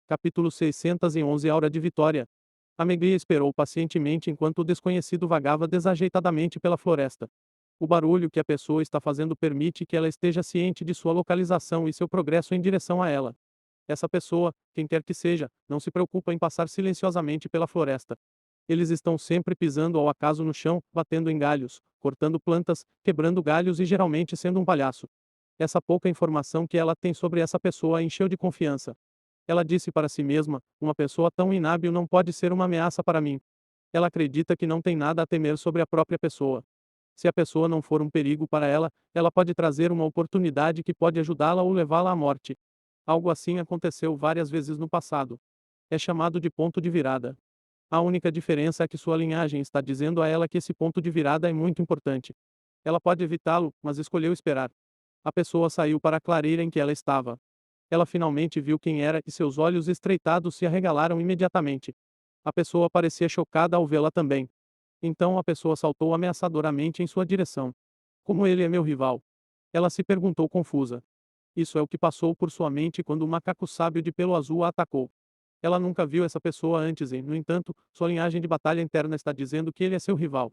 Capítulo 611 A Hora de Vitória. A Meglia esperou pacientemente enquanto o desconhecido vagava desajeitadamente pela floresta. O barulho que a pessoa está fazendo permite que ela esteja ciente de sua localização e seu progresso em direção a ela. Essa pessoa, quem quer que seja, não se preocupa em passar silenciosamente pela floresta. Eles estão sempre pisando ao acaso no chão, batendo em galhos, cortando plantas, quebrando galhos e geralmente sendo um palhaço. Essa pouca informação que ela tem sobre essa pessoa a encheu de confiança. Ela disse para si mesma: uma pessoa tão inábil não pode ser uma ameaça para mim. Ela acredita que não tem nada a temer sobre a própria pessoa. Se a pessoa não for um perigo para ela, ela pode trazer uma oportunidade que pode ajudá-la ou levá-la à morte. Algo assim aconteceu várias vezes no passado. É chamado de ponto de virada. A única diferença é que sua linhagem está dizendo a ela que esse ponto de virada é muito importante. Ela pode evitá-lo, mas escolheu esperar. A pessoa saiu para a clareira em que ela estava. Ela finalmente viu quem era e seus olhos estreitados se arregalaram imediatamente. A pessoa parecia chocada ao vê-la também. Então a pessoa saltou ameaçadoramente em sua direção. Como ele é meu rival? Ela se perguntou confusa. Isso é o que passou por sua mente quando o macaco sábio de pelo azul a atacou. Ela nunca viu essa pessoa antes e, no entanto, sua linhagem de batalha interna está dizendo que ele é seu rival.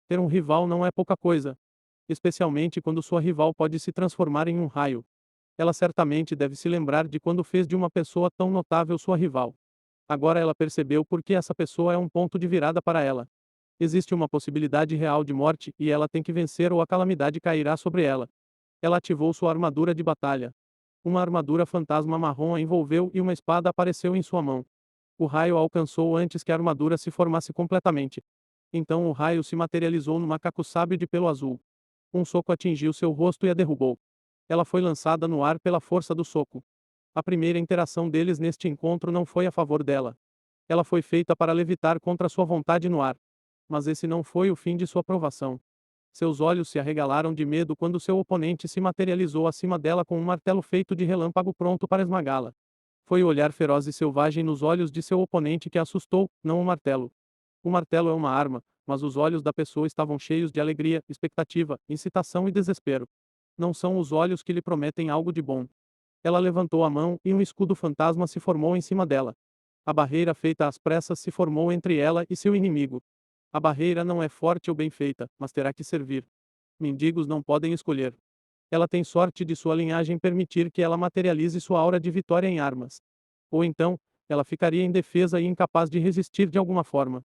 Ter um rival não é pouca coisa. Especialmente quando sua rival pode se transformar em um raio. Ela certamente deve se lembrar de quando fez de uma pessoa tão notável sua rival. Agora ela percebeu por que essa pessoa é um ponto de virada para ela. Existe uma possibilidade real de morte e ela tem que vencer ou a calamidade cairá sobre ela. Ela ativou sua armadura de batalha. Uma armadura fantasma marrom a envolveu e uma espada apareceu em sua mão. O raio a alcançou antes que a armadura se formasse completamente. Então o raio se materializou no macaco sábio de pelo azul. Um soco atingiu seu rosto e a derrubou. Ela foi lançada no ar pela força do soco. A primeira interação deles neste encontro não foi a favor dela. Ela foi feita para levitar contra sua vontade no ar. Mas esse não foi o fim de sua provação. Seus olhos se arregalaram de medo quando seu oponente se materializou acima dela com um martelo feito de relâmpago pronto para esmagá-la. Foi o olhar feroz e selvagem nos olhos de seu oponente que a assustou, não o martelo. O martelo é uma arma, mas os olhos da pessoa estavam cheios de alegria, expectativa, incitação e desespero. Não são os olhos que lhe prometem algo de bom. Ela levantou a mão e um escudo fantasma se formou em cima dela. A barreira feita às pressas se formou entre ela e seu inimigo. A barreira não é forte ou bem feita, mas terá que servir. Mendigos não podem escolher. Ela tem sorte de sua linhagem permitir que ela materialize sua aura de vitória em armas. Ou então, ela ficaria indefesa e incapaz de resistir de alguma forma.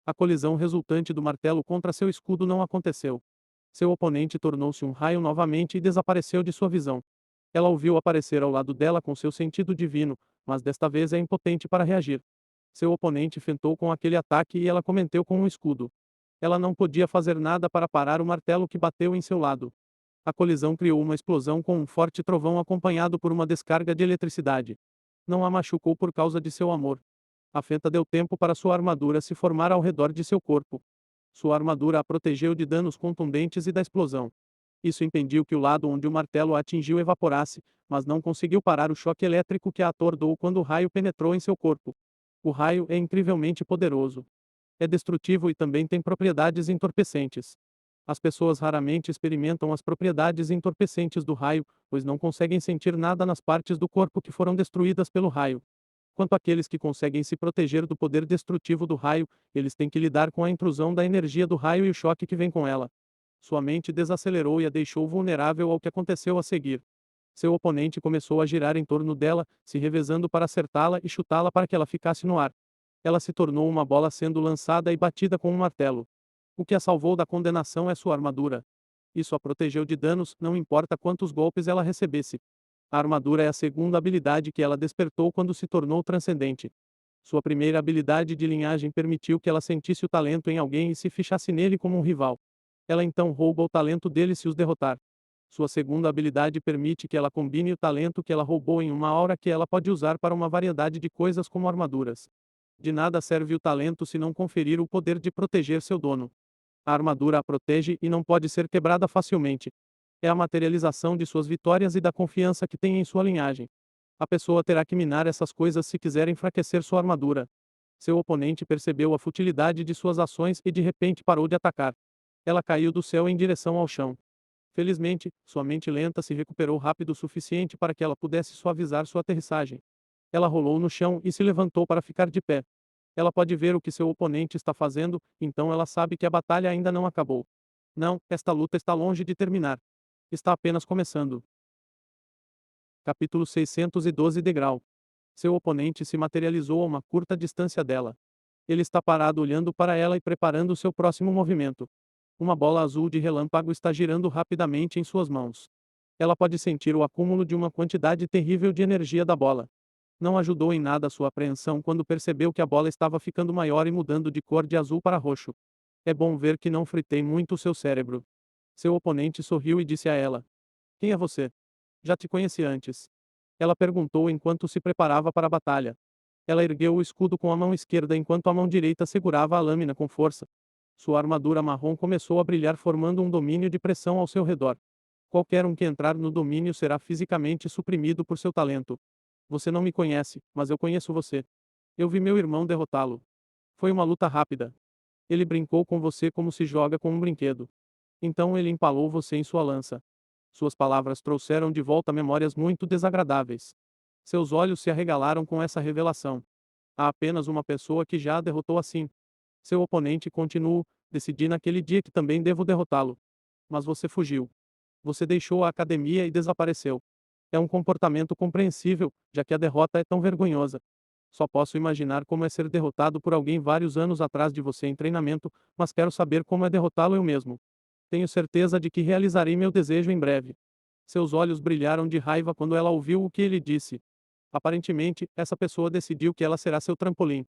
A colisão resultante do martelo contra seu escudo não aconteceu. Seu oponente tornou-se um raio novamente e desapareceu de sua visão. Ela o viu aparecer ao lado dela com seu sentido divino, mas desta vez é impotente para reagir. Seu oponente fentou com aquele ataque e ela cometeu com um escudo. Ela não podia fazer nada para parar o martelo que bateu em seu lado. A colisão criou uma explosão com um forte trovão acompanhado por uma descarga de eletricidade. Não a machucou por causa de seu amor. A fenta deu tempo para sua armadura se formar ao redor de seu corpo. Sua armadura a protegeu de danos contundentes e da explosão. Isso impediu que o lado onde o martelo a atingiu evaporasse, mas não conseguiu parar o choque elétrico que a atordou quando o raio penetrou em seu corpo. O raio é incrivelmente poderoso. É destrutivo e também tem propriedades entorpecentes. As pessoas raramente experimentam as propriedades entorpecentes do raio, pois não conseguem sentir nada nas partes do corpo que foram destruídas pelo raio. Quanto àqueles que conseguem se proteger do poder destrutivo do raio, eles têm que lidar com a intrusão da energia do raio e o choque que vem com ela. Sua mente desacelerou e a deixou vulnerável ao que aconteceu a seguir. Seu oponente começou a girar em torno dela, se revezando para acertá-la e chutá-la para que ela ficasse no ar. Ela se tornou uma bola sendo lançada e batida com um martelo. O que a salvou da condenação é sua armadura. Isso a protegeu de danos, não importa quantos golpes ela recebesse. A armadura é a segunda habilidade que ela despertou quando se tornou transcendente. Sua primeira habilidade de linhagem permitiu que ela sentisse o talento em alguém e se fichasse nele como um rival. Ela então rouba o talento dele se os derrotar. Sua segunda habilidade permite que ela combine o talento que ela roubou em uma aura que ela pode usar para uma variedade de coisas como armaduras. De nada serve o talento se não conferir o poder de proteger seu dono. A armadura a protege e não pode ser quebrada facilmente. É a materialização de suas vitórias e da confiança que tem em sua linhagem. A pessoa terá que minar essas coisas se quiser enfraquecer sua armadura. Seu oponente percebeu a futilidade de suas ações e de repente parou de atacar. Ela caiu do céu em direção ao chão. Felizmente, sua mente lenta se recuperou rápido o suficiente para que ela pudesse suavizar sua aterrissagem. Ela rolou no chão e se levantou para ficar de pé. Ela pode ver o que seu oponente está fazendo, então ela sabe que a batalha ainda não acabou. Não, esta luta está longe de terminar. Está apenas começando. Capítulo 612 Degrau. Seu oponente se materializou a uma curta distância dela. Ele está parado olhando para ela e preparando seu próximo movimento. Uma bola azul de relâmpago está girando rapidamente em suas mãos. Ela pode sentir o acúmulo de uma quantidade terrível de energia da bola. Não ajudou em nada sua apreensão quando percebeu que a bola estava ficando maior e mudando de cor de azul para roxo. É bom ver que não fritei muito seu cérebro. Seu oponente sorriu e disse a ela: Quem é você? Já te conheci antes. Ela perguntou enquanto se preparava para a batalha. Ela ergueu o escudo com a mão esquerda enquanto a mão direita segurava a lâmina com força. Sua armadura marrom começou a brilhar formando um domínio de pressão ao seu redor. Qualquer um que entrar no domínio será fisicamente suprimido por seu talento. Você não me conhece, mas eu conheço você. Eu vi meu irmão derrotá-lo. Foi uma luta rápida. Ele brincou com você como se joga com um brinquedo. Então ele empalou você em sua lança. Suas palavras trouxeram de volta memórias muito desagradáveis. Seus olhos se arregalaram com essa revelação. Há apenas uma pessoa que já a derrotou assim. Seu oponente continuou: decidi naquele dia que também devo derrotá-lo. Mas você fugiu. Você deixou a academia e desapareceu. É um comportamento compreensível, já que a derrota é tão vergonhosa. Só posso imaginar como é ser derrotado por alguém vários anos atrás de você em treinamento, mas quero saber como é derrotá-lo eu mesmo. Tenho certeza de que realizarei meu desejo em breve. Seus olhos brilharam de raiva quando ela ouviu o que ele disse. Aparentemente, essa pessoa decidiu que ela será seu trampolim.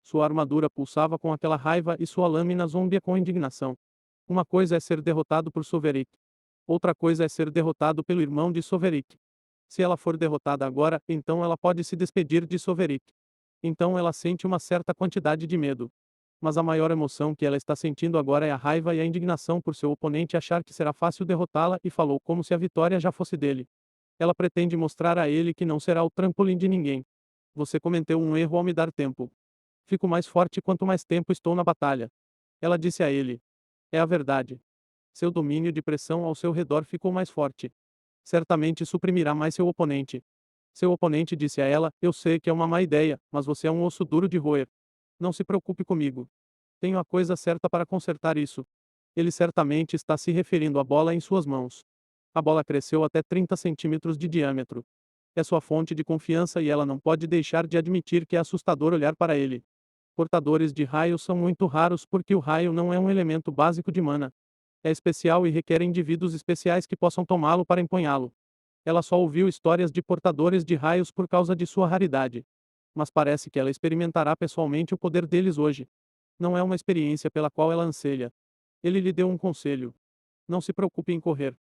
Sua armadura pulsava com aquela raiva e sua lâmina zombia com indignação. Uma coisa é ser derrotado por Sovereign. Outra coisa é ser derrotado pelo irmão de Sovereign. Se ela for derrotada agora, então ela pode se despedir de Sovereign. Então ela sente uma certa quantidade de medo. Mas a maior emoção que ela está sentindo agora é a raiva e a indignação por seu oponente achar que será fácil derrotá-la e falou como se a vitória já fosse dele. Ela pretende mostrar a ele que não será o trampolim de ninguém. Você cometeu um erro ao me dar tempo. Fico mais forte quanto mais tempo estou na batalha. Ela disse a ele. É a verdade. Seu domínio de pressão ao seu redor ficou mais forte. Certamente suprimirá mais seu oponente. Seu oponente disse a ela: Eu sei que é uma má ideia, mas você é um osso duro de roer. Não se preocupe comigo. Tenho a coisa certa para consertar isso. Ele certamente está se referindo à bola em suas mãos. A bola cresceu até 30 centímetros de diâmetro. É sua fonte de confiança e ela não pode deixar de admitir que é assustador olhar para ele. Portadores de raios são muito raros porque o raio não é um elemento básico de mana. É especial e requer indivíduos especiais que possam tomá-lo para empunhá-lo. Ela só ouviu histórias de portadores de raios por causa de sua raridade. Mas parece que ela experimentará pessoalmente o poder deles hoje. Não é uma experiência pela qual ela anseia. Ele lhe deu um conselho. Não se preocupe em correr.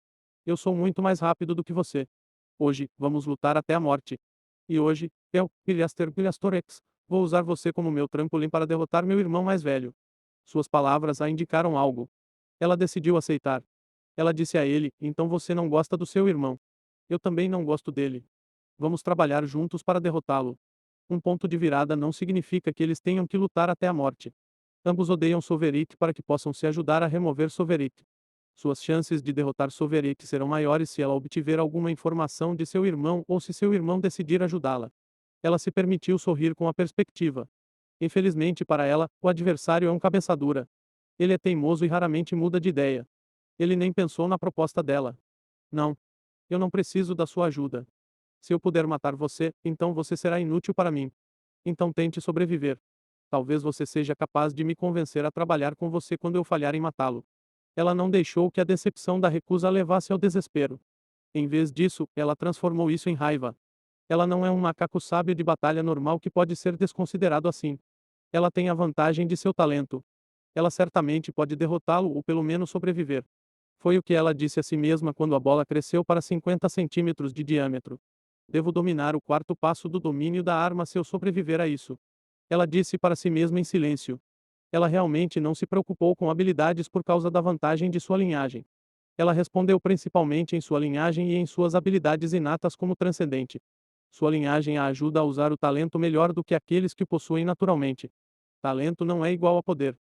Eu sou muito mais rápido do que você. Hoje, vamos lutar até a morte. E hoje, eu, Pilhastorex, vou usar você como meu trampolim para derrotar meu irmão mais velho. Suas palavras a indicaram algo. Ela decidiu aceitar. Ela disse a ele: Então você não gosta do seu irmão. Eu também não gosto dele. Vamos trabalhar juntos para derrotá-lo. Um ponto de virada não significa que eles tenham que lutar até a morte. Ambos odeiam Sovereign para que possam se ajudar a remover Sovereign. Suas chances de derrotar Sovereign serão maiores se ela obtiver alguma informação de seu irmão ou se seu irmão decidir ajudá-la. Ela se permitiu sorrir com a perspectiva. Infelizmente para ela, o adversário é um cabeça-dura. Ele é teimoso e raramente muda de ideia. Ele nem pensou na proposta dela. Não. Eu não preciso da sua ajuda. Se eu puder matar você, então você será inútil para mim. Então tente sobreviver. Talvez você seja capaz de me convencer a trabalhar com você quando eu falhar em matá-lo. Ela não deixou que a decepção da recusa a levasse ao desespero. Em vez disso, ela transformou isso em raiva. Ela não é um macaco sábio de batalha normal que pode ser desconsiderado assim. Ela tem a vantagem de seu talento. Ela certamente pode derrotá-lo ou pelo menos sobreviver. Foi o que ela disse a si mesma quando a bola cresceu para 50 centímetros de diâmetro. Devo dominar o quarto passo do domínio da arma se eu sobreviver a isso. Ela disse para si mesma em silêncio. Ela realmente não se preocupou com habilidades por causa da vantagem de sua linhagem. Ela respondeu principalmente em sua linhagem e em suas habilidades inatas como transcendente. Sua linhagem a ajuda a usar o talento melhor do que aqueles que o possuem naturalmente. Talento não é igual a poder.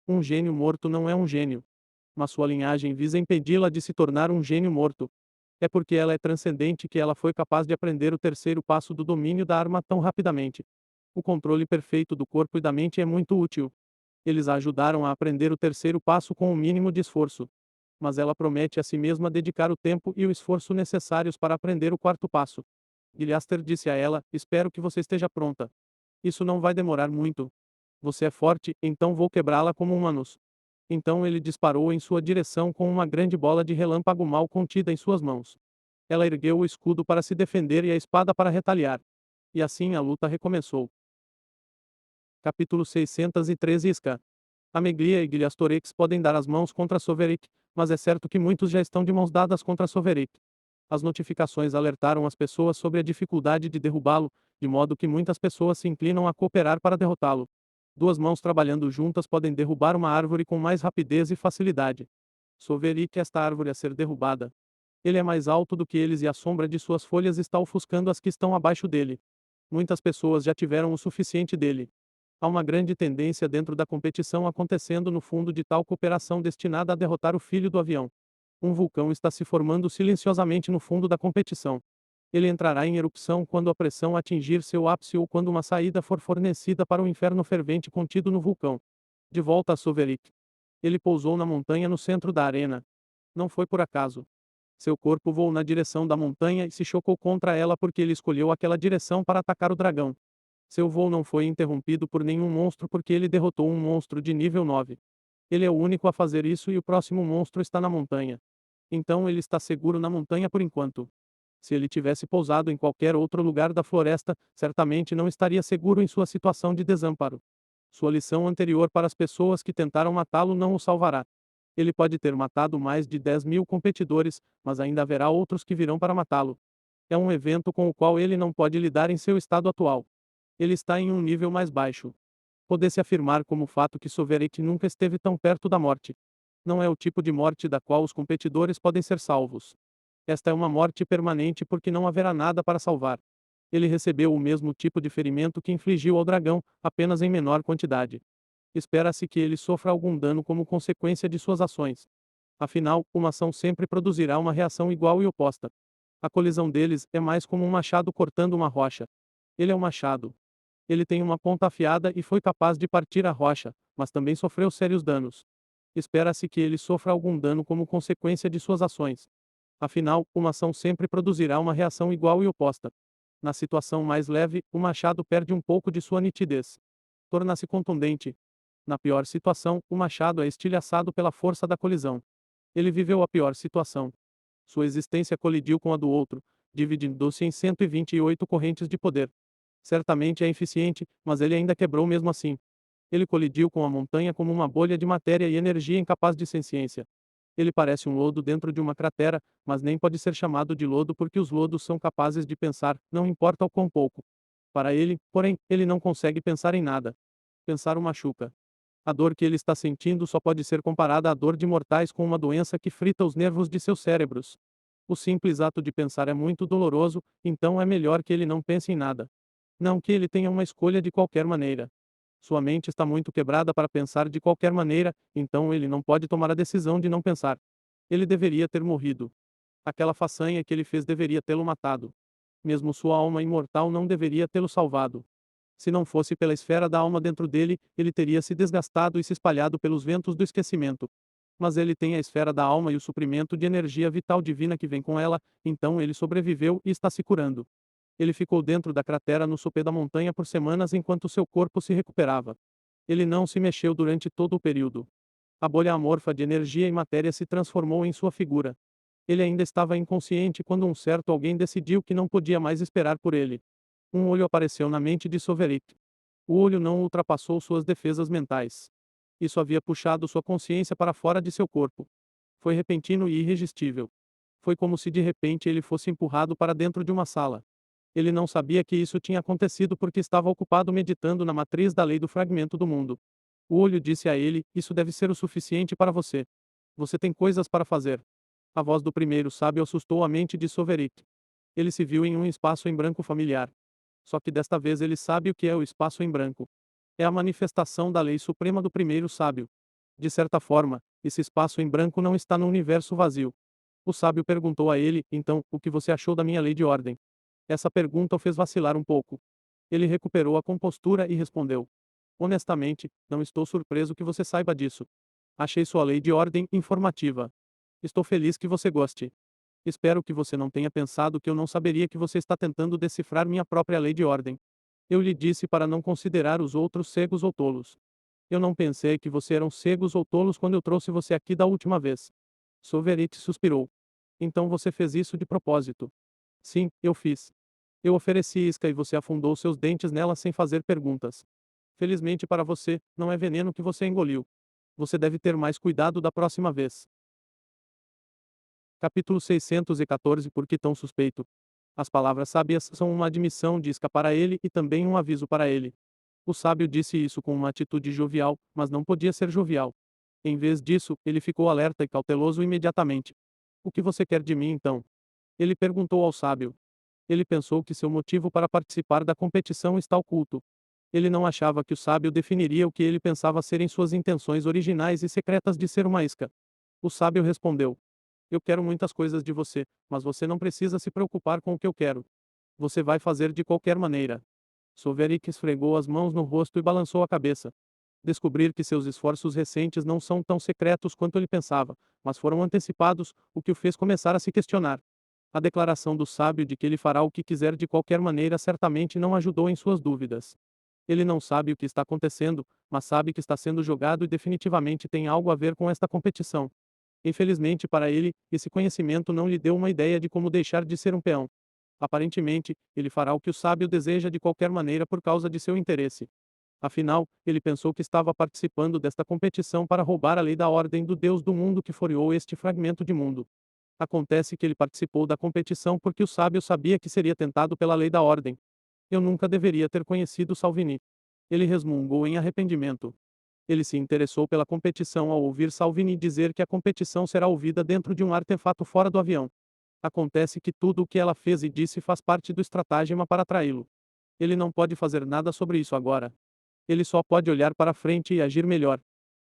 Um gênio morto não é um gênio. Mas sua linhagem visa impedi-la de se tornar um gênio morto. É porque ela é transcendente que ela foi capaz de aprender o terceiro passo do domínio da arma tão rapidamente. O controle perfeito do corpo e da mente é muito útil. Eles a ajudaram a aprender o terceiro passo com o mínimo de esforço. Mas ela promete a si mesma dedicar o tempo e o esforço necessários para aprender o quarto passo. Gilhaster disse a ela: Espero que você esteja pronta. Isso não vai demorar muito. Você é forte, então vou quebrá-la como um manus. Então ele disparou em sua direção com uma grande bola de relâmpago mal contida em suas mãos. Ela ergueu o escudo para se defender e a espada para retaliar. E assim a luta recomeçou. Capítulo 613 Isca. Ameglia e Giliastorex podem dar as mãos contra Soveric, mas é certo que muitos já estão de mãos dadas contra Soveric. As notificações alertaram as pessoas sobre a dificuldade de derrubá-lo, de modo que muitas pessoas se inclinam a cooperar para derrotá-lo. Duas mãos trabalhando juntas podem derrubar uma árvore com mais rapidez e facilidade. Soveric é esta árvore a ser derrubada. Ele é mais alto do que eles e a sombra de suas folhas está ofuscando as que estão abaixo dele. Muitas pessoas já tiveram o suficiente dele. Há uma grande tendência dentro da competição acontecendo no fundo de tal cooperação destinada a derrotar o filho do avião. Um vulcão está se formando silenciosamente no fundo da competição. Ele entrará em erupção quando a pressão atingir seu ápice ou quando uma saída for fornecida para o inferno fervente contido no vulcão. De volta a Soveric. Ele pousou na montanha no centro da arena. Não foi por acaso. Seu corpo voou na direção da montanha e se chocou contra ela porque ele escolheu aquela direção para atacar o dragão. Seu voo não foi interrompido por nenhum monstro porque ele derrotou um monstro de nível 9. Ele é o único a fazer isso e o próximo monstro está na montanha. Então ele está seguro na montanha por enquanto. Se ele tivesse pousado em qualquer outro lugar da floresta, certamente não estaria seguro em sua situação de desamparo. Sua lição anterior para as pessoas que tentaram matá-lo não o salvará. Ele pode ter matado mais de 10.000 competidores, mas ainda haverá outros que virão para matá-lo. É um evento com o qual ele não pode lidar em seu estado atual. Ele está em um nível mais baixo. Pode-se afirmar como fato que Sovereign nunca esteve tão perto da morte. Não é o tipo de morte da qual os competidores podem ser salvos. Esta é uma morte permanente porque não haverá nada para salvar. Ele recebeu o mesmo tipo de ferimento que infligiu ao dragão, apenas em menor quantidade. Espera-se que ele sofra algum dano como consequência de suas ações. Afinal, uma ação sempre produzirá uma reação igual e oposta. A colisão deles é mais como um machado cortando uma rocha. Ele é um machado. Ele tem uma ponta afiada e foi capaz de partir a rocha, mas também sofreu sérios danos. Espera-se que ele sofra algum dano como consequência de suas ações. Afinal, uma ação sempre produzirá uma reação igual e oposta. Na situação mais leve, o machado perde um pouco de sua nitidez. Torna-se contundente. Na pior situação, o machado é estilhaçado pela força da colisão. Ele viveu a pior situação. Sua existência colidiu com a do outro, dividindo-se em 128 correntes de poder. Certamente é eficiente, mas ele ainda quebrou mesmo assim. Ele colidiu com a montanha como uma bolha de matéria e energia incapaz de senciência. Ele parece um lodo dentro de uma cratera, mas nem pode ser chamado de lodo porque os lodos são capazes de pensar, não importa o quão pouco. Para ele, porém, ele não consegue pensar em nada. Pensar o machuca. A dor que ele está sentindo só pode ser comparada à dor de mortais com uma doença que frita os nervos de seus cérebros. O simples ato de pensar é muito doloroso, então é melhor que ele não pense em nada. Não que ele tenha uma escolha de qualquer maneira. Sua mente está muito quebrada para pensar de qualquer maneira, então ele não pode tomar a decisão de não pensar. Ele deveria ter morrido. Aquela façanha que ele fez deveria tê-lo matado. Mesmo sua alma imortal não deveria tê-lo salvado. Se não fosse pela esfera da alma dentro dele, ele teria se desgastado e se espalhado pelos ventos do esquecimento. Mas ele tem a esfera da alma e o suprimento de energia vital divina que vem com ela, então ele sobreviveu e está se curando. Ele ficou dentro da cratera no sopé da montanha por semanas enquanto seu corpo se recuperava. Ele não se mexeu durante todo o período. A bolha amorfa de energia e matéria se transformou em sua figura. Ele ainda estava inconsciente quando um certo alguém decidiu que não podia mais esperar por ele. Um olho apareceu na mente de Soveric. O olho não ultrapassou suas defesas mentais. Isso havia puxado sua consciência para fora de seu corpo. Foi repentino e irresistível. Foi como se de repente ele fosse empurrado para dentro de uma sala. Ele não sabia que isso tinha acontecido porque estava ocupado meditando na matriz da lei do fragmento do mundo. O olho disse a ele: Isso deve ser o suficiente para você. Você tem coisas para fazer. A voz do primeiro sábio assustou a mente de Soveric. Ele se viu em um espaço em branco familiar. Só que desta vez ele sabe o que é o espaço em branco. É a manifestação da lei suprema do primeiro sábio. De certa forma, esse espaço em branco não está no universo vazio. O sábio perguntou a ele, então, o que você achou da minha lei de ordem? Essa pergunta o fez vacilar um pouco. Ele recuperou a compostura e respondeu: honestamente, não estou surpreso que você saiba disso. Achei sua lei de ordem informativa. Estou feliz que você goste. Espero que você não tenha pensado que eu não saberia que você está tentando decifrar minha própria lei de ordem. Eu lhe disse para não considerar os outros cegos ou tolos. Eu não pensei que você eram cegos ou tolos quando eu trouxe você aqui da última vez. Soverit suspirou. Então você fez isso de propósito. Sim, eu fiz. Eu ofereci isca e você afundou seus dentes nela sem fazer perguntas. Felizmente para você, não é veneno que você engoliu. Você deve ter mais cuidado da próxima vez. Capítulo 614 Por que tão suspeito? As palavras sábias são uma admissão de isca para ele e também um aviso para ele. O sábio disse isso com uma atitude jovial, mas não podia ser jovial. Em vez disso, ele ficou alerta e cauteloso imediatamente. O que você quer de mim então? Ele perguntou ao sábio. Ele pensou que seu motivo para participar da competição está oculto. Ele não achava que o sábio definiria o que ele pensava serem suas intenções originais e secretas de ser uma isca. O sábio respondeu: eu quero muitas coisas de você, mas você não precisa se preocupar com o que eu quero. Você vai fazer de qualquer maneira. Soverik esfregou as mãos no rosto e balançou a cabeça. Descobrir que seus esforços recentes não são tão secretos quanto ele pensava, mas foram antecipados, o que o fez começar a se questionar. A declaração do sábio de que ele fará o que quiser de qualquer maneira certamente não ajudou em suas dúvidas. Ele não sabe o que está acontecendo, mas sabe que está sendo jogado e definitivamente tem algo a ver com esta competição. Infelizmente para ele, esse conhecimento não lhe deu uma ideia de como deixar de ser um peão. Aparentemente, ele fará o que o sábio deseja de qualquer maneira por causa de seu interesse. Afinal, ele pensou que estava participando desta competição para roubar a lei da ordem do Deus do mundo que floreou este fragmento de mundo. Acontece que ele participou da competição porque o sábio sabia que seria tentado pela lei da ordem. Eu nunca deveria ter conhecido Salvini. Ele resmungou em arrependimento. Ele se interessou pela competição ao ouvir Salvini dizer que a competição será ouvida dentro de um artefato fora do avião. Acontece que tudo o que ela fez e disse faz parte do estratagema para atraí-lo. Ele não pode fazer nada sobre isso agora. Ele só pode olhar para frente e agir melhor.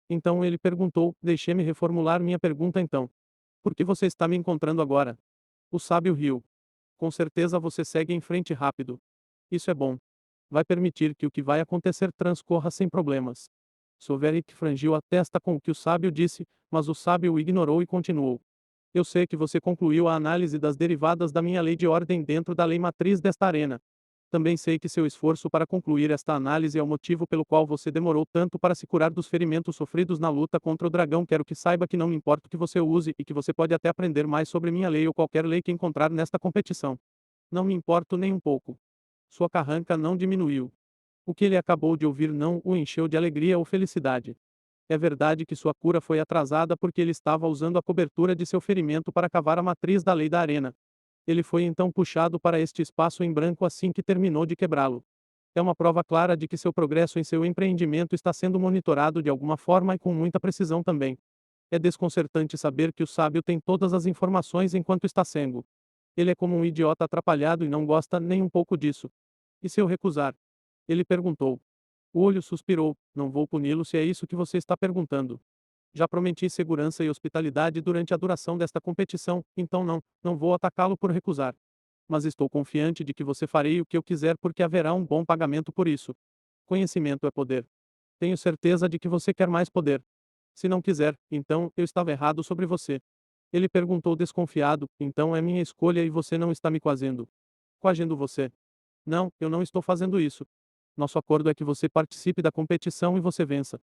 Então ele perguntou: deixe-me reformular minha pergunta então. Por que você está me encontrando agora? O sábio riu. Com certeza você segue em frente rápido. Isso é bom. Vai permitir que o que vai acontecer transcorra sem problemas. Soverik frangiu a testa com o que o sábio disse, mas o sábio o ignorou e continuou. Eu sei que você concluiu a análise das derivadas da minha lei de ordem dentro da lei matriz desta arena. Também sei que seu esforço para concluir esta análise é o motivo pelo qual você demorou tanto para se curar dos ferimentos sofridos na luta contra o dragão. Quero que saiba que não me importa o que você use e que você pode até aprender mais sobre minha lei ou qualquer lei que encontrar nesta competição. Não me importo nem um pouco. Sua carranca não diminuiu. O que ele acabou de ouvir não o encheu de alegria ou felicidade. É verdade que sua cura foi atrasada porque ele estava usando a cobertura de seu ferimento para cavar a matriz da lei da arena. Ele foi então puxado para este espaço em branco assim que terminou de quebrá-lo. É uma prova clara de que seu progresso em seu empreendimento está sendo monitorado de alguma forma e com muita precisão também. É desconcertante saber que o sábio tem todas as informações enquanto está cego. Ele é como um idiota atrapalhado e não gosta nem um pouco disso. E se eu recusar? Ele perguntou. O olho suspirou: não vou puni-lo se é isso que você está perguntando. Já prometi segurança e hospitalidade durante a duração desta competição, então não vou atacá-lo por recusar. Mas estou confiante de que você farei o que eu quiser porque haverá um bom pagamento por isso. Conhecimento é poder. Tenho certeza de que você quer mais poder. Se não quiser, então, eu estava errado sobre você. Ele perguntou desconfiado: então é minha escolha e você não está me coagindo. Coagindo você? Não, eu não estou fazendo isso. Nosso acordo é que você participe da competição e você vença.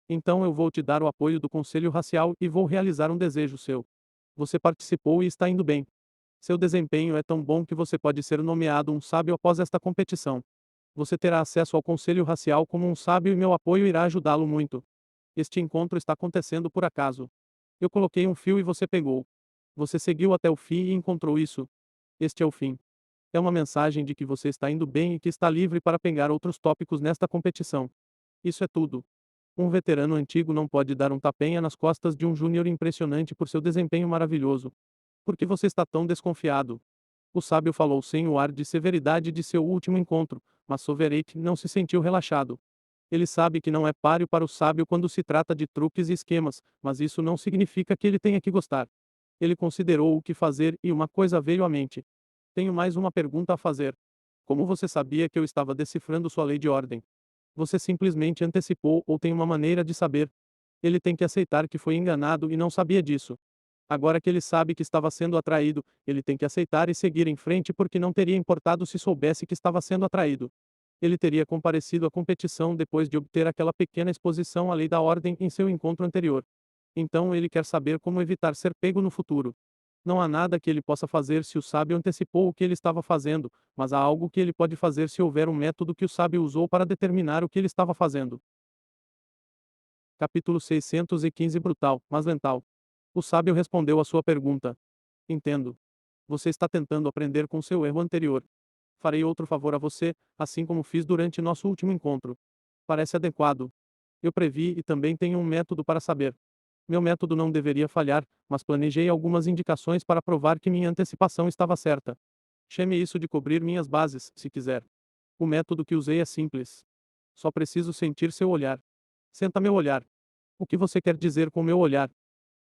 Então eu vou te dar o apoio do Conselho Racial e vou realizar um desejo seu. Você participou e está indo bem. Seu desempenho é tão bom que você pode ser nomeado um sábio após esta competição. Você terá acesso ao Conselho Racial como um sábio e meu apoio irá ajudá-lo muito. Este encontro está acontecendo por acaso. Eu coloquei um fio e você pegou. Você seguiu até o fim e encontrou isso. Este é o fim. É uma mensagem de que você está indo bem e que está livre para pegar outros tópicos nesta competição. Isso é tudo. Um veterano antigo não pode dar um tapinha nas costas de um júnior impressionante por seu desempenho maravilhoso. Por que você está tão desconfiado? O sábio falou sem o ar de severidade de seu último encontro, mas Sovereign não se sentiu relaxado. Ele sabe que não é páreo para o sábio quando se trata de truques e esquemas, mas isso não significa que ele tenha que gostar. Ele considerou o que fazer e uma coisa veio à mente. Tenho mais uma pergunta a fazer. Como você sabia que eu estava decifrando sua lei de ordem? Você simplesmente antecipou ou tem uma maneira de saber? Ele tem que aceitar que foi enganado e não sabia disso. Agora que ele sabe que estava sendo atraído, ele tem que aceitar e seguir em frente porque não teria importado se soubesse que estava sendo atraído. Ele teria comparecido à competição depois de obter aquela pequena exposição à lei da ordem em seu encontro anterior. Então ele quer saber como evitar ser pego no futuro. Não há nada que ele possa fazer se o sábio antecipou o que ele estava fazendo, mas há algo que ele pode fazer se houver um método que o sábio usou para determinar o que ele estava fazendo. Capítulo 615 Brutal, mas lental. O sábio respondeu à sua pergunta. Entendo. Você está tentando aprender com seu erro anterior. Farei outro favor a você, assim como fiz durante nosso último encontro. Parece adequado. Eu previ e também tenho um método para saber. Meu método não deveria falhar, mas planejei algumas indicações para provar que minha antecipação estava certa. Chame isso de cobrir minhas bases, se quiser. O método que usei é simples. Só preciso sentir seu olhar. Senta meu olhar. O que você quer dizer com meu olhar?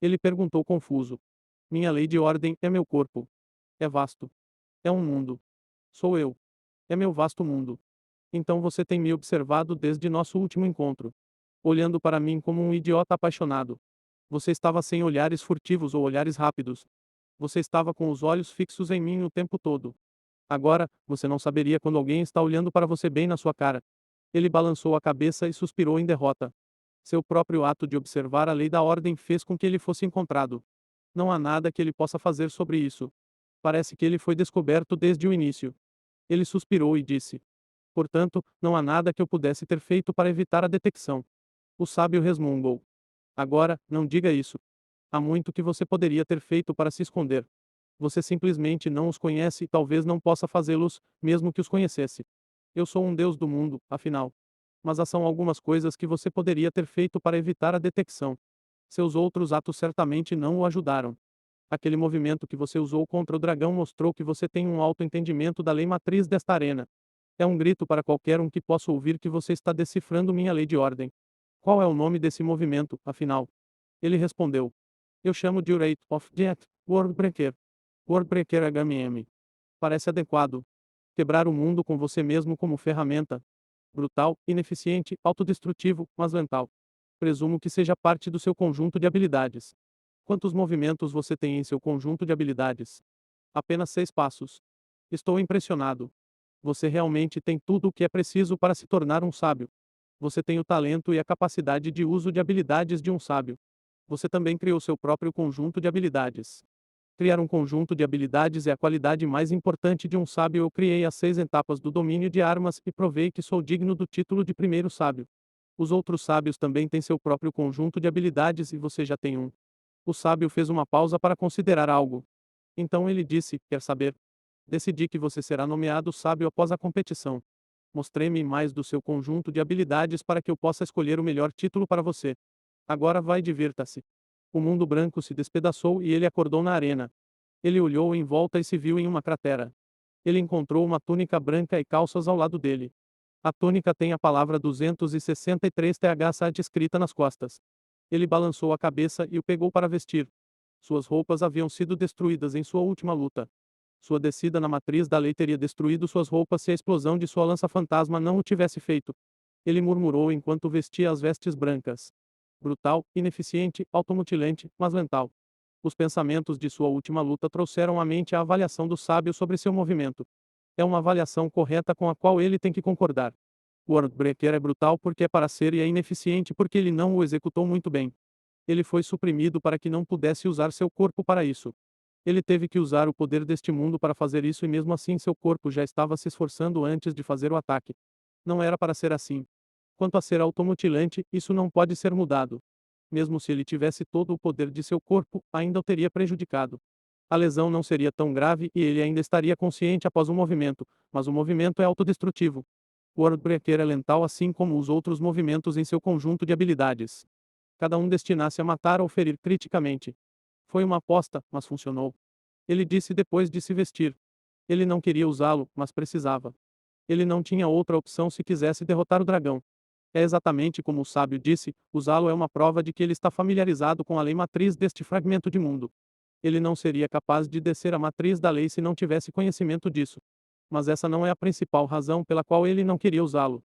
Ele perguntou confuso. Minha lei de ordem é meu corpo. É vasto. É um mundo. Sou eu. É meu vasto mundo. Então você tem me observado desde nosso último encontro. Olhando para mim como um idiota apaixonado. Você estava sem olhares furtivos ou olhares rápidos. Você estava com os olhos fixos em mim o tempo todo. Agora, você não saberia quando alguém está olhando para você bem na sua cara. Ele balançou a cabeça e suspirou em derrota. Seu próprio ato de observar a lei da ordem fez com que ele fosse encontrado. Não há nada que ele possa fazer sobre isso. Parece que ele foi descoberto desde o início. Ele suspirou e disse: Portanto, não há nada que eu pudesse ter feito para evitar a detecção. O sábio resmungou. Agora, não diga isso. Há muito que você poderia ter feito para se esconder. Você simplesmente não os conhece e talvez não possa fazê-los, mesmo que os conhecesse. Eu sou um deus do mundo, afinal. Mas há são algumas coisas que você poderia ter feito para evitar a detecção. Seus outros atos certamente não o ajudaram. Aquele movimento que você usou contra o dragão mostrou que você tem um alto entendimento da lei matriz desta arena. É um grito para qualquer um que possa ouvir que você está decifrando minha lei de ordem. Qual é o nome desse movimento, afinal? Ele respondeu. Eu chamo de Rate of Jet, Worldbreaker. Worldbreaker HMM. Parece adequado. Quebrar o mundo com você mesmo como ferramenta. Brutal, ineficiente, autodestrutivo, mas lental. Presumo que seja parte do seu conjunto de habilidades. Quantos movimentos você tem em seu conjunto de habilidades? Apenas 6 passos. Estou impressionado. Você realmente tem tudo o que é preciso para se tornar um sábio. Você tem o talento e a capacidade de uso de habilidades de um sábio. Você também criou seu próprio conjunto de habilidades. Criar um conjunto de habilidades é a qualidade mais importante de um sábio. Eu criei as 6 etapas do domínio de armas e provei que sou digno do título de primeiro sábio. Os outros sábios também têm seu próprio conjunto de habilidades e você já tem um. O sábio fez uma pausa para considerar algo. Então ele disse: Quer saber? Decidi que você será nomeado sábio após a competição. Mostrei-me mais do seu conjunto de habilidades para que eu possa escolher o melhor título para você. Agora vai e divirta-se. O mundo branco se despedaçou e ele acordou na arena. Ele olhou em volta e se viu em uma cratera. Ele encontrou uma túnica branca e calças ao lado dele. A túnica tem a palavra 263 THSAT escrita nas costas. Ele balançou a cabeça e o pegou para vestir. Suas roupas haviam sido destruídas em sua última luta. Sua descida na matriz da lei teria destruído suas roupas se a explosão de sua lança-fantasma não o tivesse feito. Ele murmurou enquanto vestia as vestes brancas. Brutal, ineficiente, automutilante, mas lental. Os pensamentos de sua última luta trouxeram à mente a avaliação do sábio sobre seu movimento. É uma avaliação correta com a qual ele tem que concordar. O Worldbreaker é brutal porque é para ser e é ineficiente porque ele não o executou muito bem. Ele foi suprimido para que não pudesse usar seu corpo para isso. Ele teve que usar o poder deste mundo para fazer isso e mesmo assim seu corpo já estava se esforçando antes de fazer o ataque. Não era para ser assim. Quanto a ser automutilante, isso não pode ser mudado. Mesmo se ele tivesse todo o poder de seu corpo, ainda o teria prejudicado. A lesão não seria tão grave e ele ainda estaria consciente após o movimento, mas o movimento é autodestrutivo. O Worldbreaker é lental assim como os outros movimentos em seu conjunto de habilidades. Cada um destinasse a matar ou ferir criticamente. Foi uma aposta, mas funcionou. Ele disse depois de se vestir. Ele não queria usá-lo, mas precisava. Ele não tinha outra opção se quisesse derrotar o dragão. É exatamente como o sábio disse, usá-lo é uma prova de que ele está familiarizado com a lei matriz deste fragmento de mundo. Ele não seria capaz de descer a matriz da lei se não tivesse conhecimento disso. Mas essa não é a principal razão pela qual ele não queria usá-lo.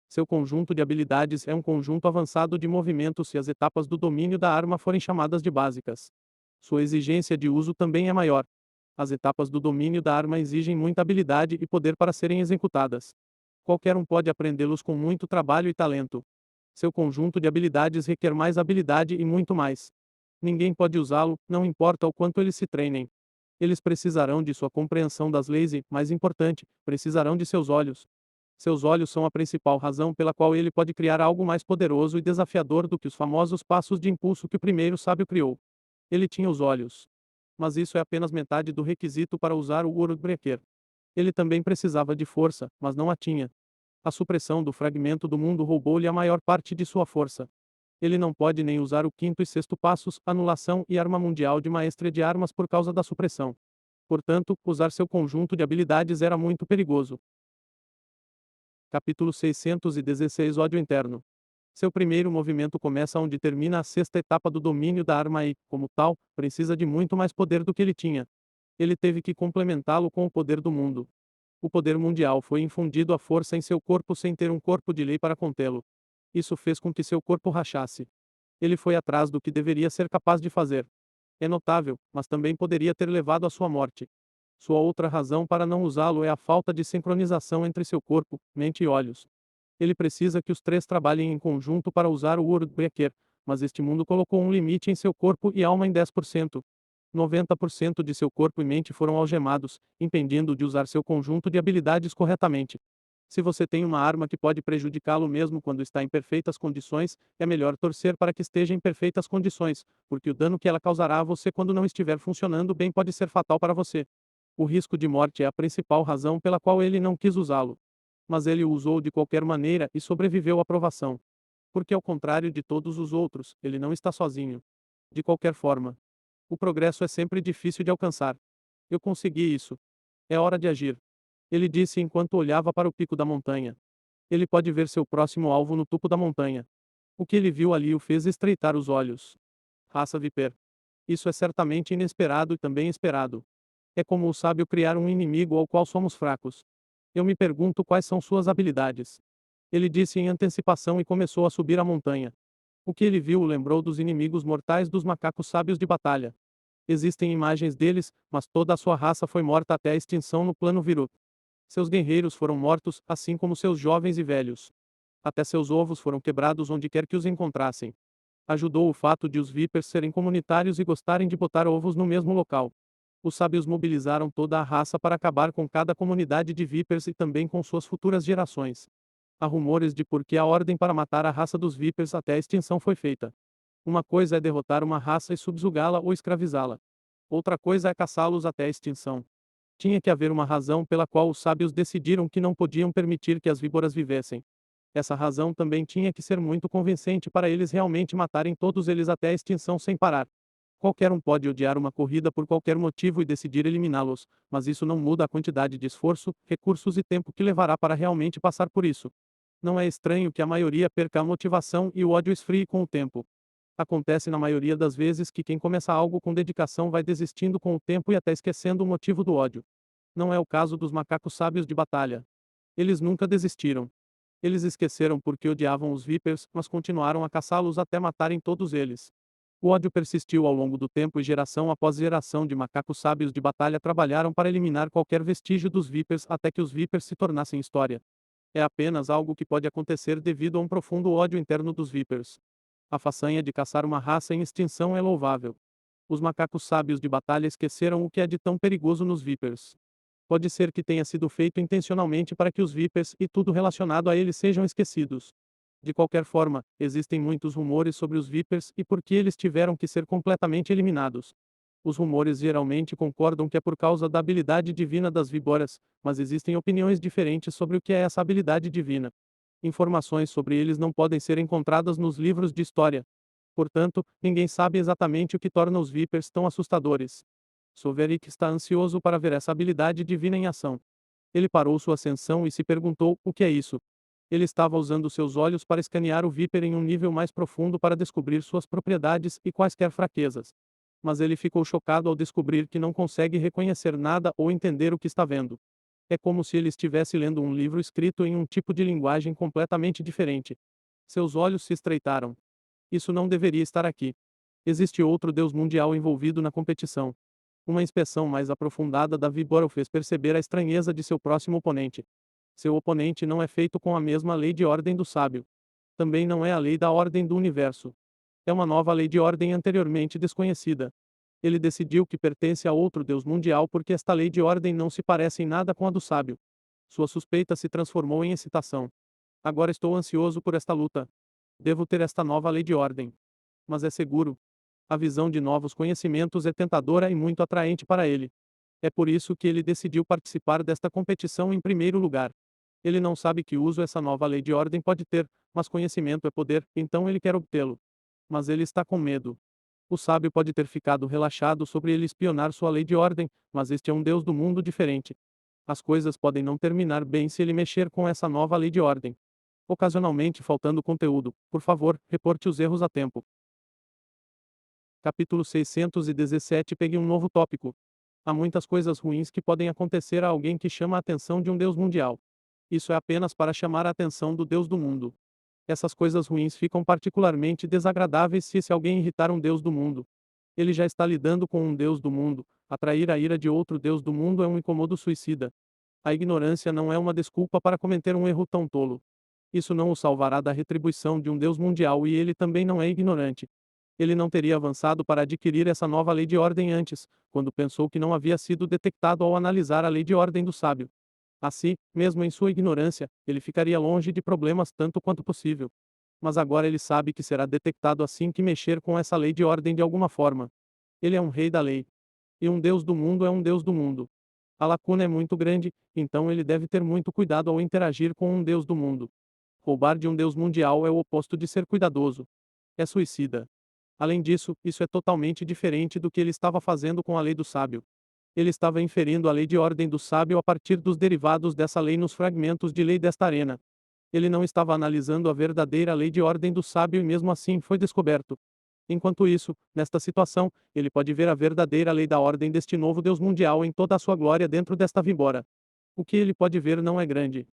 Seu conjunto de habilidades é um conjunto avançado de movimentos se as etapas do domínio da arma forem chamadas de básicas. Sua exigência de uso também é maior. As etapas do domínio da arma exigem muita habilidade e poder para serem executadas. Qualquer um pode aprendê-los com muito trabalho e talento. Seu conjunto de habilidades requer mais habilidade e muito mais. Ninguém pode usá-lo, não importa o quanto eles se treinem. Eles precisarão de sua compreensão das leis e, mais importante, precisarão de seus olhos. Seus olhos são a principal razão pela qual ele pode criar algo mais poderoso e desafiador do que os famosos passos de impulso que o primeiro sábio criou. Ele tinha os olhos. Mas isso é apenas metade do requisito para usar o Worldbreaker. Ele também precisava de força, mas não a tinha. A supressão do fragmento do mundo roubou-lhe a maior parte de sua força. Ele não pode nem usar o quinto e sexto passos, anulação e arma mundial de maestria de armas por causa da supressão. Portanto, usar seu conjunto de habilidades era muito perigoso. Capítulo 616 Ódio interno. Seu primeiro movimento começa onde termina a sexta etapa do domínio da arma e, como tal, precisa de muito mais poder do que ele tinha. Ele teve que complementá-lo com o poder do mundo. O poder mundial foi infundido à força em seu corpo sem ter um corpo de lei para contê-lo. Isso fez com que seu corpo rachasse. Ele foi atrás do que deveria ser capaz de fazer. É notável, mas também poderia ter levado à sua morte. Sua outra razão para não usá-lo é a falta de sincronização entre seu corpo, mente e olhos. Ele precisa que os três trabalhem em conjunto para usar o Worldbreaker, mas este mundo colocou um limite em seu corpo e alma em 10%. 90% de seu corpo e mente foram algemados, impedindo-o de usar seu conjunto de habilidades corretamente. Se você tem uma arma que pode prejudicá-lo mesmo quando está em perfeitas condições, é melhor torcer para que esteja em perfeitas condições, porque o dano que ela causará a você quando não estiver funcionando bem pode ser fatal para você. O risco de morte é a principal razão pela qual ele não quis usá-lo. Mas ele o usou de qualquer maneira e sobreviveu à provação. Porque, ao contrário de todos os outros, ele não está sozinho. De qualquer forma, o progresso é sempre difícil de alcançar. Eu consegui isso. É hora de agir. Ele disse enquanto olhava para o pico da montanha. Ele pode ver seu próximo alvo no topo da montanha. O que ele viu ali o fez estreitar os olhos. Raça Viper. Isso é certamente inesperado e também esperado. É como o sábio criar um inimigo ao qual somos fracos. Eu me pergunto quais são suas habilidades. Ele disse em antecipação e começou a subir a montanha. O que ele viu o lembrou dos inimigos mortais dos macacos sábios de batalha. Existem imagens deles, mas toda a sua raça foi morta até a extinção no plano Virut. Seus guerreiros foram mortos, assim como seus jovens e velhos. Até seus ovos foram quebrados onde quer que os encontrassem. Ajudou o fato de os Vipers serem comunitários e gostarem de botar ovos no mesmo local. Os sábios mobilizaram toda a raça para acabar com cada comunidade de Vipers e também com suas futuras gerações. Há rumores de por que a ordem para matar a raça dos Vipers até a extinção foi feita. Uma coisa é derrotar uma raça e subjugá-la ou escravizá-la. Outra coisa é caçá-los até a extinção. Tinha que haver uma razão pela qual os sábios decidiram que não podiam permitir que as víboras vivessem. Essa razão também tinha que ser muito convincente para eles realmente matarem todos eles até a extinção sem parar. Qualquer um pode odiar uma corrida por qualquer motivo e decidir eliminá-los, mas isso não muda a quantidade de esforço, recursos e tempo que levará para realmente passar por isso. Não é estranho que a maioria perca a motivação e o ódio esfrie com o tempo. Acontece na maioria das vezes que quem começa algo com dedicação vai desistindo com o tempo e até esquecendo o motivo do ódio. Não é o caso dos macacos sábios de batalha. Eles nunca desistiram. Eles esqueceram porque odiavam os Vipers, mas continuaram a caçá-los até matarem todos eles. O ódio persistiu ao longo do tempo e geração após geração de macacos sábios de batalha trabalharam para eliminar qualquer vestígio dos Vipers até que os Vipers se tornassem história. É apenas algo que pode acontecer devido a um profundo ódio interno dos Vipers. A façanha de caçar uma raça em extinção é louvável. Os macacos sábios de batalha esqueceram o que é de tão perigoso nos Vipers. Pode ser que tenha sido feito intencionalmente para que os Vipers e tudo relacionado a eles sejam esquecidos. De qualquer forma, existem muitos rumores sobre os Vipers e por que eles tiveram que ser completamente eliminados. Os rumores geralmente concordam que é por causa da habilidade divina das víboras, mas existem opiniões diferentes sobre o que é essa habilidade divina. Informações sobre eles não podem ser encontradas nos livros de história. Portanto, ninguém sabe exatamente o que torna os Vipers tão assustadores. Soverik está ansioso para ver essa habilidade divina em ação. Ele parou sua ascensão e se perguntou: o que é isso? Ele estava usando seus olhos para escanear o Viper em um nível mais profundo para descobrir suas propriedades e quaisquer fraquezas. Mas ele ficou chocado ao descobrir que não consegue reconhecer nada ou entender o que está vendo. É como se ele estivesse lendo um livro escrito em um tipo de linguagem completamente diferente. Seus olhos se estreitaram. Isso não deveria estar aqui. Existe outro Deus mundial envolvido na competição. Uma inspeção mais aprofundada da víbora o fez perceber a estranheza de seu próximo oponente. Seu oponente não é feito com a mesma lei de ordem do sábio. Também não é a lei da ordem do universo. É uma nova lei de ordem anteriormente desconhecida. Ele decidiu que pertence a outro Deus mundial porque esta lei de ordem não se parece em nada com a do sábio. Sua suspeita se transformou em excitação. Agora estou ansioso por esta luta. Devo ter esta nova lei de ordem. Mas é seguro. A visão de novos conhecimentos é tentadora e muito atraente para ele. É por isso que ele decidiu participar desta competição em primeiro lugar. Ele não sabe que uso essa nova lei de ordem pode ter, mas conhecimento é poder, então ele quer obtê-lo. Mas ele está com medo. O sábio pode ter ficado relaxado sobre ele espionar sua lei de ordem, mas este é um Deus do mundo diferente. As coisas podem não terminar bem se ele mexer com essa nova lei de ordem. Ocasionalmente faltando conteúdo, por favor, reporte os erros a tempo. Capítulo 617 Pegue um novo tópico. Há muitas coisas ruins que podem acontecer a alguém que chama a atenção de um Deus mundial. Isso é apenas para chamar a atenção do Deus do mundo. Essas coisas ruins ficam particularmente desagradáveis se alguém irritar um Deus do mundo. Ele já está lidando com um Deus do mundo, atrair a ira de outro Deus do mundo é um incomodo suicida. A ignorância não é uma desculpa para cometer um erro tão tolo. Isso não o salvará da retribuição de um Deus mundial e ele também não é ignorante. Ele não teria avançado para adquirir essa nova lei de ordem antes, quando pensou que não havia sido detectado ao analisar a lei de ordem do sábio. Assim, mesmo em sua ignorância, ele ficaria longe de problemas tanto quanto possível. Mas agora ele sabe que será detectado assim que mexer com essa lei de ordem de alguma forma. Ele é um rei da lei. E um Deus do mundo é um Deus do mundo. A lacuna é muito grande, então ele deve ter muito cuidado ao interagir com um Deus do mundo. Roubar de um Deus mundial é o oposto de ser cuidadoso. É suicida. Além disso, isso é totalmente diferente do que ele estava fazendo com a lei do sábio. Ele estava inferindo a lei de ordem do sábio a partir dos derivados dessa lei nos fragmentos de lei desta arena. Ele não estava analisando a verdadeira lei de ordem do sábio e mesmo assim foi descoberto. Enquanto isso, nesta situação, ele pode ver a verdadeira lei da ordem deste novo Deus mundial em toda a sua glória dentro desta víbora. O que ele pode ver não é grande.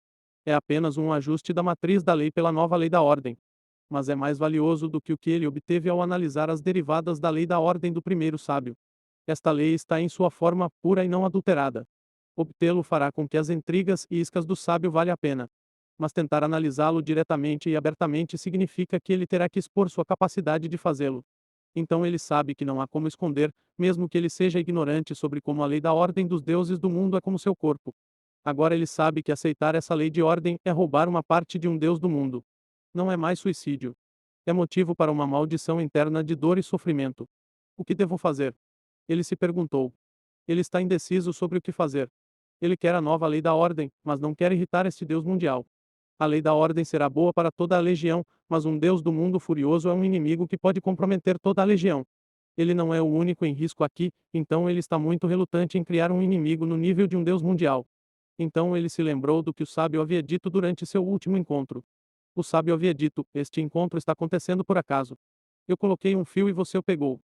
É apenas um ajuste da matriz da lei pela nova lei da ordem. Mas é mais valioso do que o que ele obteve ao analisar as derivadas da lei da ordem do primeiro sábio. Esta lei está em sua forma pura e não adulterada. Obtê-lo fará com que as intrigas e iscas do sábio valha a pena. Mas tentar analisá-lo diretamente e abertamente significa que ele terá que expor sua capacidade de fazê-lo. Então ele sabe que não há como esconder, mesmo que ele seja ignorante sobre como a lei da ordem dos deuses do mundo é como seu corpo. Agora ele sabe que aceitar essa lei de ordem é roubar uma parte de um Deus do mundo. Não é mais suicídio. É motivo para uma maldição interna de dor e sofrimento. O que devo fazer? Ele se perguntou. Ele está indeciso sobre o que fazer. Ele quer a nova lei da ordem, mas não quer irritar este Deus mundial. A lei da ordem será boa para toda a legião, mas um Deus do mundo furioso é um inimigo que pode comprometer toda a legião. Ele não é o único em risco aqui, então ele está muito relutante em criar um inimigo no nível de um Deus mundial. Então ele se lembrou do que o sábio havia dito durante seu último encontro. O sábio havia dito: Este encontro está acontecendo por acaso. Eu coloquei um fio e você o pegou.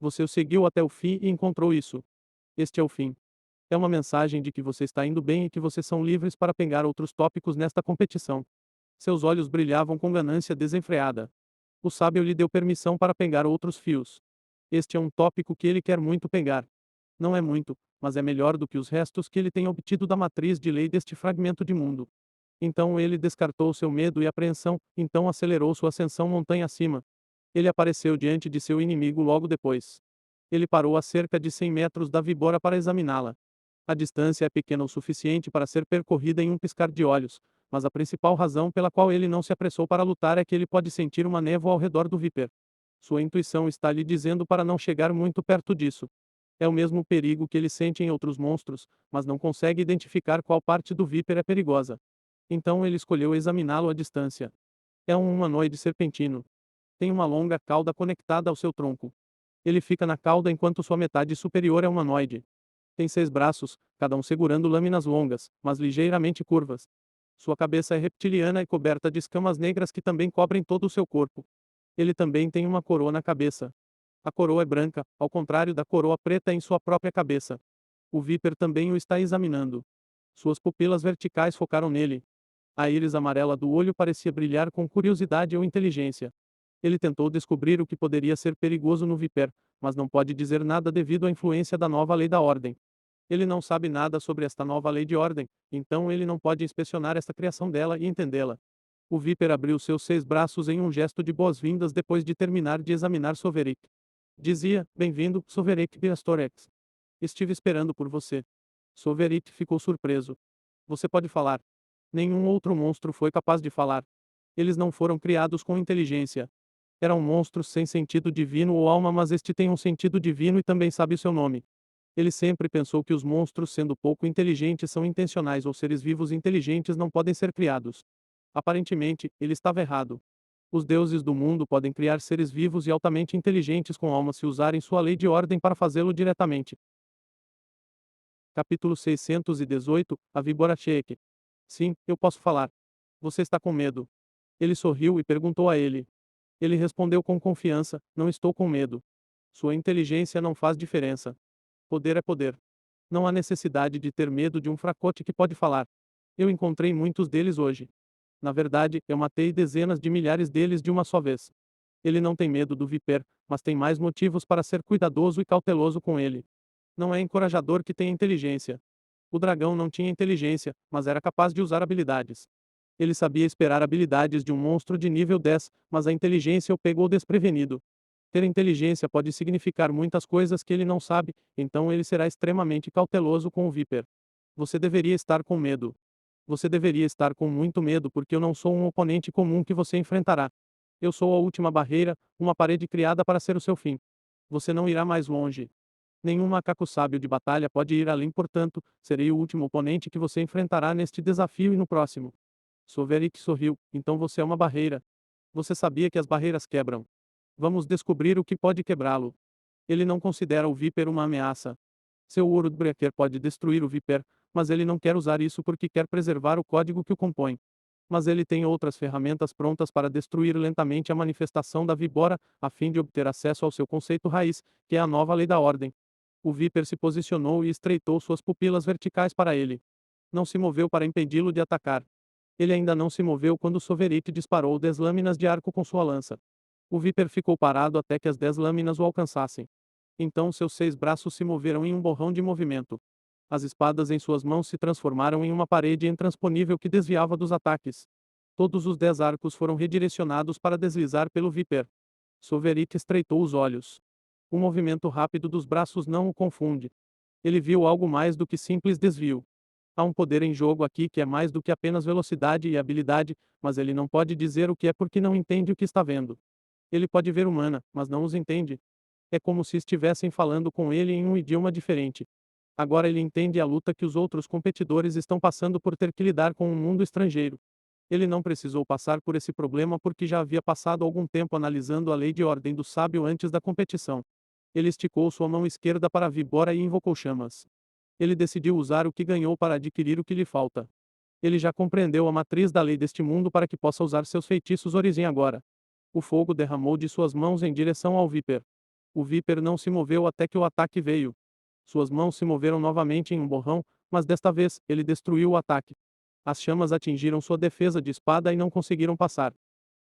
Você o seguiu até o fim e encontrou isso. Este é o fim. É uma mensagem de que você está indo bem e que vocês são livres para pegar outros tópicos nesta competição. Seus olhos brilhavam com ganância desenfreada. O sábio lhe deu permissão para pegar outros fios. Este é um tópico que ele quer muito pegar. Não é muito, mas é melhor do que os restos que ele tem obtido da matriz de lei deste fragmento de mundo. Então ele descartou seu medo e apreensão, então acelerou sua ascensão montanha acima. Ele apareceu diante de seu inimigo logo depois. Ele parou a cerca de 100 metros da víbora para examiná-la. A distância é pequena o suficiente para ser percorrida em um piscar de olhos, mas a principal razão pela qual ele não se apressou para lutar é que ele pode sentir uma névoa ao redor do Viper. Sua intuição está lhe dizendo para não chegar muito perto disso. É o mesmo perigo que ele sente em outros monstros, mas não consegue identificar qual parte do Viper é perigosa. Então ele escolheu examiná-lo à distância. É um humanoide serpentino. Tem uma longa cauda conectada ao seu tronco. Ele fica na cauda enquanto sua metade superior é humanoide. Tem 6 braços, cada um segurando lâminas longas, mas ligeiramente curvas. Sua cabeça é reptiliana e coberta de escamas negras que também cobrem todo o seu corpo. Ele também tem uma coroa na cabeça. A coroa é branca, ao contrário da coroa preta em sua própria cabeça. O Viper também o está examinando. Suas pupilas verticais focaram nele. A íris amarela do olho parecia brilhar com curiosidade ou inteligência. Ele tentou descobrir o que poderia ser perigoso no Viper, mas não pode dizer nada devido à influência da nova lei da ordem. Ele não sabe nada sobre esta nova lei de ordem, então ele não pode inspecionar esta criação dela e entendê-la. O Viper abriu seus 6 braços em um gesto de boas-vindas depois de terminar de examinar Sovereign. Dizia: Bem-vindo, Sovereign Biastorex. Estive esperando por você. Sovereign ficou surpreso. Você pode falar. Nenhum outro monstro foi capaz de falar. Eles não foram criados com inteligência. Eram monstros sem sentido divino ou alma, mas este tem um sentido divino e também sabe o seu nome. Ele sempre pensou que os monstros, sendo pouco inteligentes, são intencionais ou seres vivos inteligentes não podem ser criados. Aparentemente, ele estava errado. Os deuses do mundo podem criar seres vivos e altamente inteligentes com alma se usarem sua lei de ordem para fazê-lo diretamente. Capítulo 618, A Víbora Sheik. Sim, eu posso falar. Você está com medo? Ele sorriu e perguntou a ele. Ele respondeu com confiança: Não estou com medo. Sua inteligência não faz diferença. Poder é poder. Não há necessidade de ter medo de um fracote que pode falar. Eu encontrei muitos deles hoje. Na verdade, eu matei dezenas de milhares deles de uma só vez. Ele não tem medo do Viper, mas tem mais motivos para ser cuidadoso e cauteloso com ele. Não é encorajador que tenha inteligência. O dragão não tinha inteligência, mas era capaz de usar habilidades. Ele sabia esperar habilidades de um monstro de nível 10, mas a inteligência o pegou desprevenido. Ter inteligência pode significar muitas coisas que ele não sabe, então ele será extremamente cauteloso com o Viper. Você deveria estar com medo. Você deveria estar com muito medo porque eu não sou um oponente comum que você enfrentará. Eu sou a última barreira, uma parede criada para ser o seu fim. Você não irá mais longe. Nenhum macaco sábio de batalha pode ir além, portanto, serei o último oponente que você enfrentará neste desafio e no próximo. Sovereign sorriu: Então você é uma barreira. Você sabia que as barreiras quebram. Vamos descobrir o que pode quebrá-lo. Ele não considera o Viper uma ameaça. Seu Worldbreaker pode destruir o Viper, mas ele não quer usar isso porque quer preservar o código que o compõe. Mas ele tem outras ferramentas prontas para destruir lentamente a manifestação da Víbora, a fim de obter acesso ao seu conceito raiz, que é a nova lei da ordem. O Viper se posicionou e estreitou suas pupilas verticais para ele. Não se moveu para impedi-lo de atacar. Ele ainda não se moveu quando Sovereign disparou 10 lâminas de arco com sua lança. O Viper ficou parado até que as 10 lâminas o alcançassem. Então seus 6 braços se moveram em um borrão de movimento. As espadas em suas mãos se transformaram em uma parede intransponível que desviava dos ataques. Todos os 10 arcos foram redirecionados para deslizar pelo Viper. Sovereign estreitou os olhos. O movimento rápido dos braços não o confunde. Ele viu algo mais do que simples desvio. Há um poder em jogo aqui que é mais do que apenas velocidade e habilidade, mas ele não pode dizer o que é porque não entende o que está vendo. Ele pode ver humana, mas não os entende. É como se estivessem falando com ele em um idioma diferente. Agora ele entende a luta que os outros competidores estão passando por ter que lidar com um mundo estrangeiro. Ele não precisou passar por esse problema porque já havia passado algum tempo analisando a lei de ordem do sábio antes da competição. Ele esticou sua mão esquerda para a víbora e invocou chamas. Ele decidiu usar o que ganhou para adquirir o que lhe falta. Ele já compreendeu a matriz da lei deste mundo para que possa usar seus feitiços origem agora. O fogo derramou de suas mãos em direção ao Viper. O Viper não se moveu até que o ataque veio. Suas mãos se moveram novamente em um borrão, mas desta vez, ele destruiu o ataque. As chamas atingiram sua defesa de espada e não conseguiram passar.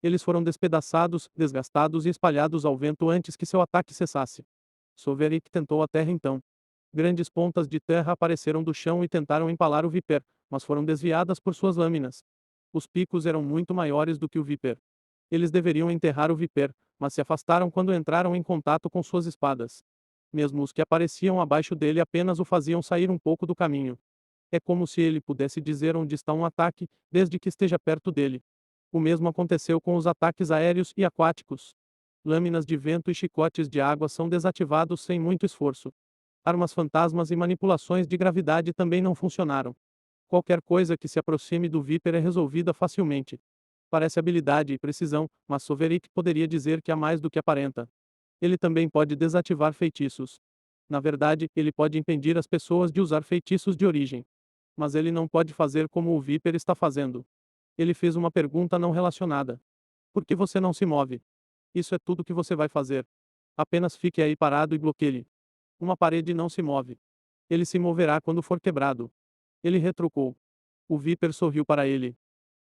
Eles foram despedaçados, desgastados e espalhados ao vento antes que seu ataque cessasse. Sovereign tentou a terra então. Grandes pontas de terra apareceram do chão e tentaram empalar o Viper, mas foram desviadas por suas lâminas. Os picos eram muito maiores do que o Viper. Eles deveriam enterrar o Viper, mas se afastaram quando entraram em contato com suas espadas. Mesmo os que apareciam abaixo dele apenas o faziam sair um pouco do caminho. É como se ele pudesse dizer onde está um ataque, desde que esteja perto dele. O mesmo aconteceu com os ataques aéreos e aquáticos. Lâminas de vento e chicotes de água são desativados sem muito esforço. Armas fantasmas e manipulações de gravidade também não funcionaram. Qualquer coisa que se aproxime do Viper é resolvida facilmente. Parece habilidade e precisão, mas Sovereign poderia dizer que há mais do que aparenta. Ele também pode desativar feitiços. Na verdade, ele pode impedir as pessoas de usar feitiços de origem. Mas ele não pode fazer como o Viper está fazendo. Ele fez uma pergunta não relacionada. Por que você não se move? Isso é tudo que você vai fazer. Apenas fique aí parado e bloqueie. Uma parede não se move. Ele se moverá quando for quebrado. Ele retrucou. O Viper sorriu para ele.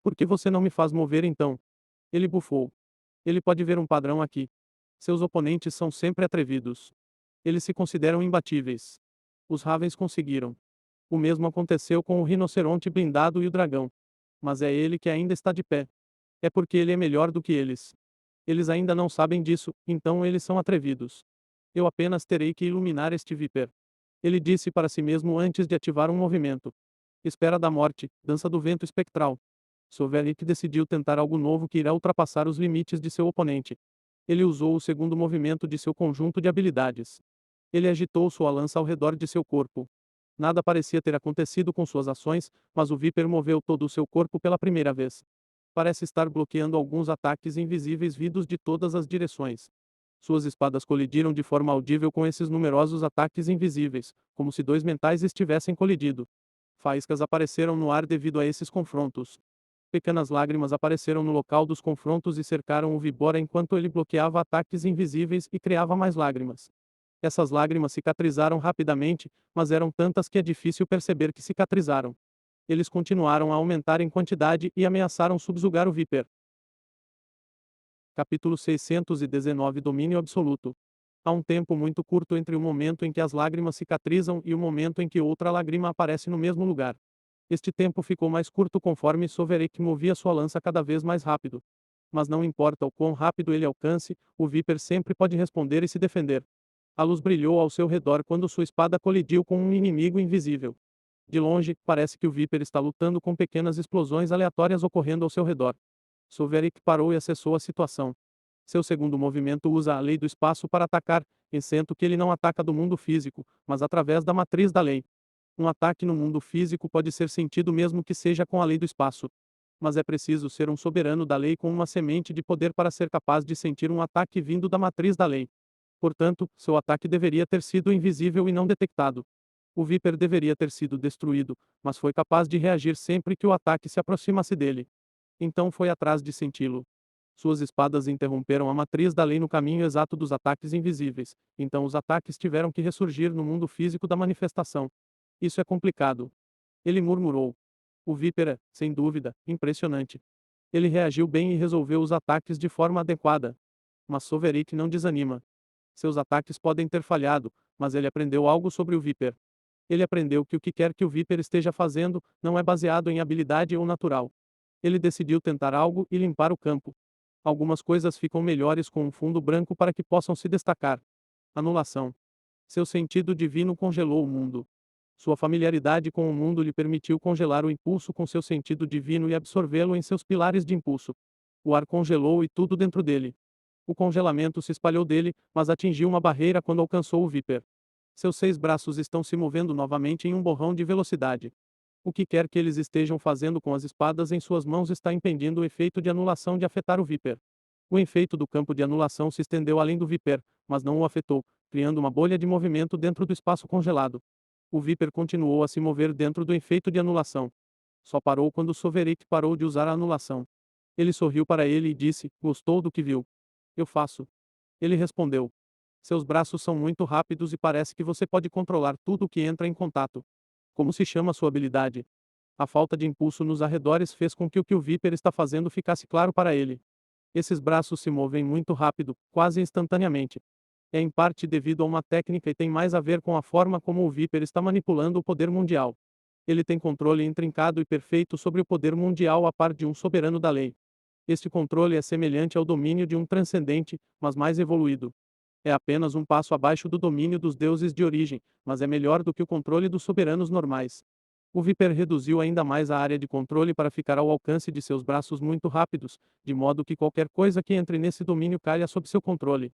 Por que você não me faz mover então? Ele bufou. Ele pode ver um padrão aqui. Seus oponentes são sempre atrevidos. Eles se consideram imbatíveis. Os Ravens conseguiram. O mesmo aconteceu com o rinoceronte blindado e o dragão. Mas é ele que ainda está de pé. É porque ele é melhor do que eles. Eles ainda não sabem disso, então eles são atrevidos. Eu apenas terei que iluminar este Viper. Ele disse para si mesmo antes de ativar um movimento. Espera da morte, dança do vento espectral. Sovereign decidiu tentar algo novo que irá ultrapassar os limites de seu oponente. Ele usou o segundo movimento de seu conjunto de habilidades. Ele agitou sua lança ao redor de seu corpo. Nada parecia ter acontecido com suas ações, mas o Viper moveu todo o seu corpo pela primeira vez. Parece estar bloqueando alguns ataques invisíveis vindos de todas as direções. Suas espadas colidiram de forma audível com esses numerosos ataques invisíveis, como se dois mentais estivessem colidindo. Faíscas apareceram no ar devido a esses confrontos. Pequenas lágrimas apareceram no local dos confrontos e cercaram o Vibora enquanto ele bloqueava ataques invisíveis e criava mais lágrimas. Essas lágrimas cicatrizaram rapidamente, mas eram tantas que é difícil perceber que cicatrizaram. Eles continuaram a aumentar em quantidade e ameaçaram subjugar o Viper. Capítulo 619 Domínio Absoluto. Há um tempo muito curto entre o momento em que as lágrimas cicatrizam e o momento em que outra lágrima aparece no mesmo lugar. Este tempo ficou mais curto conforme Sovereign movia sua lança cada vez mais rápido. Mas não importa o quão rápido ele alcance, o Viper sempre pode responder e se defender. A luz brilhou ao seu redor quando sua espada colidiu com um inimigo invisível. De longe, parece que o Viper está lutando com pequenas explosões aleatórias ocorrendo ao seu redor. Sovereign parou e acessou a situação. Seu segundo movimento usa a lei do espaço para atacar, exceto que ele não ataca do mundo físico, mas através da matriz da lei. Um ataque no mundo físico pode ser sentido mesmo que seja com a lei do espaço. Mas é preciso ser um soberano da lei com uma semente de poder para ser capaz de sentir um ataque vindo da matriz da lei. Portanto, seu ataque deveria ter sido invisível e não detectado. O Viper deveria ter sido destruído, mas foi capaz de reagir sempre que o ataque se aproximasse dele. Então foi atrás de senti-lo. Suas espadas interromperam a matriz da lei no caminho exato dos ataques invisíveis, então os ataques tiveram que ressurgir no mundo físico da manifestação. Isso é complicado. Ele murmurou. O Viper é, sem dúvida, impressionante. Ele reagiu bem e resolveu os ataques de forma adequada. Mas Sovereign não desanima. Seus ataques podem ter falhado, mas ele aprendeu algo sobre o Viper. Ele aprendeu que o que quer que o Viper esteja fazendo, não é baseado em habilidade ou natural. Ele decidiu tentar algo e limpar o campo. Algumas coisas ficam melhores com um fundo branco para que possam se destacar. Anulação. Seu sentido divino congelou o mundo. Sua familiaridade com o mundo lhe permitiu congelar o impulso com seu sentido divino e absorvê-lo em seus pilares de impulso. O ar congelou e tudo dentro dele. O congelamento se espalhou dele, mas atingiu uma barreira quando alcançou o Viper. Seus 6 braços estão se movendo novamente em um borrão de velocidade. O que quer que eles estejam fazendo com as espadas em suas mãos está impedindo o efeito de anulação de afetar o Viper. O efeito do campo de anulação se estendeu além do Viper, mas não o afetou, criando uma bolha de movimento dentro do espaço congelado. O Viper continuou a se mover dentro do efeito de anulação. Só parou quando Sovereign parou de usar a anulação. Ele sorriu para ele e disse: Gostou do que viu? Eu faço. Ele respondeu. Seus braços são muito rápidos e parece que você pode controlar tudo o que entra em contato. Como se chama sua habilidade? A falta de impulso nos arredores fez com que o Viper está fazendo ficasse claro para ele. Esses braços se movem muito rápido, quase instantaneamente. É em parte devido a uma técnica e tem mais a ver com a forma como o Viper está manipulando o poder mundial. Ele tem controle intrincado e perfeito sobre o poder mundial a par de um soberano da lei. Este controle é semelhante ao domínio de um transcendente, mas mais evoluído. É apenas um passo abaixo do domínio dos deuses de origem, mas é melhor do que o controle dos soberanos normais. O Viper reduziu ainda mais a área de controle para ficar ao alcance de seus braços muito rápidos, de modo que qualquer coisa que entre nesse domínio caia sob seu controle.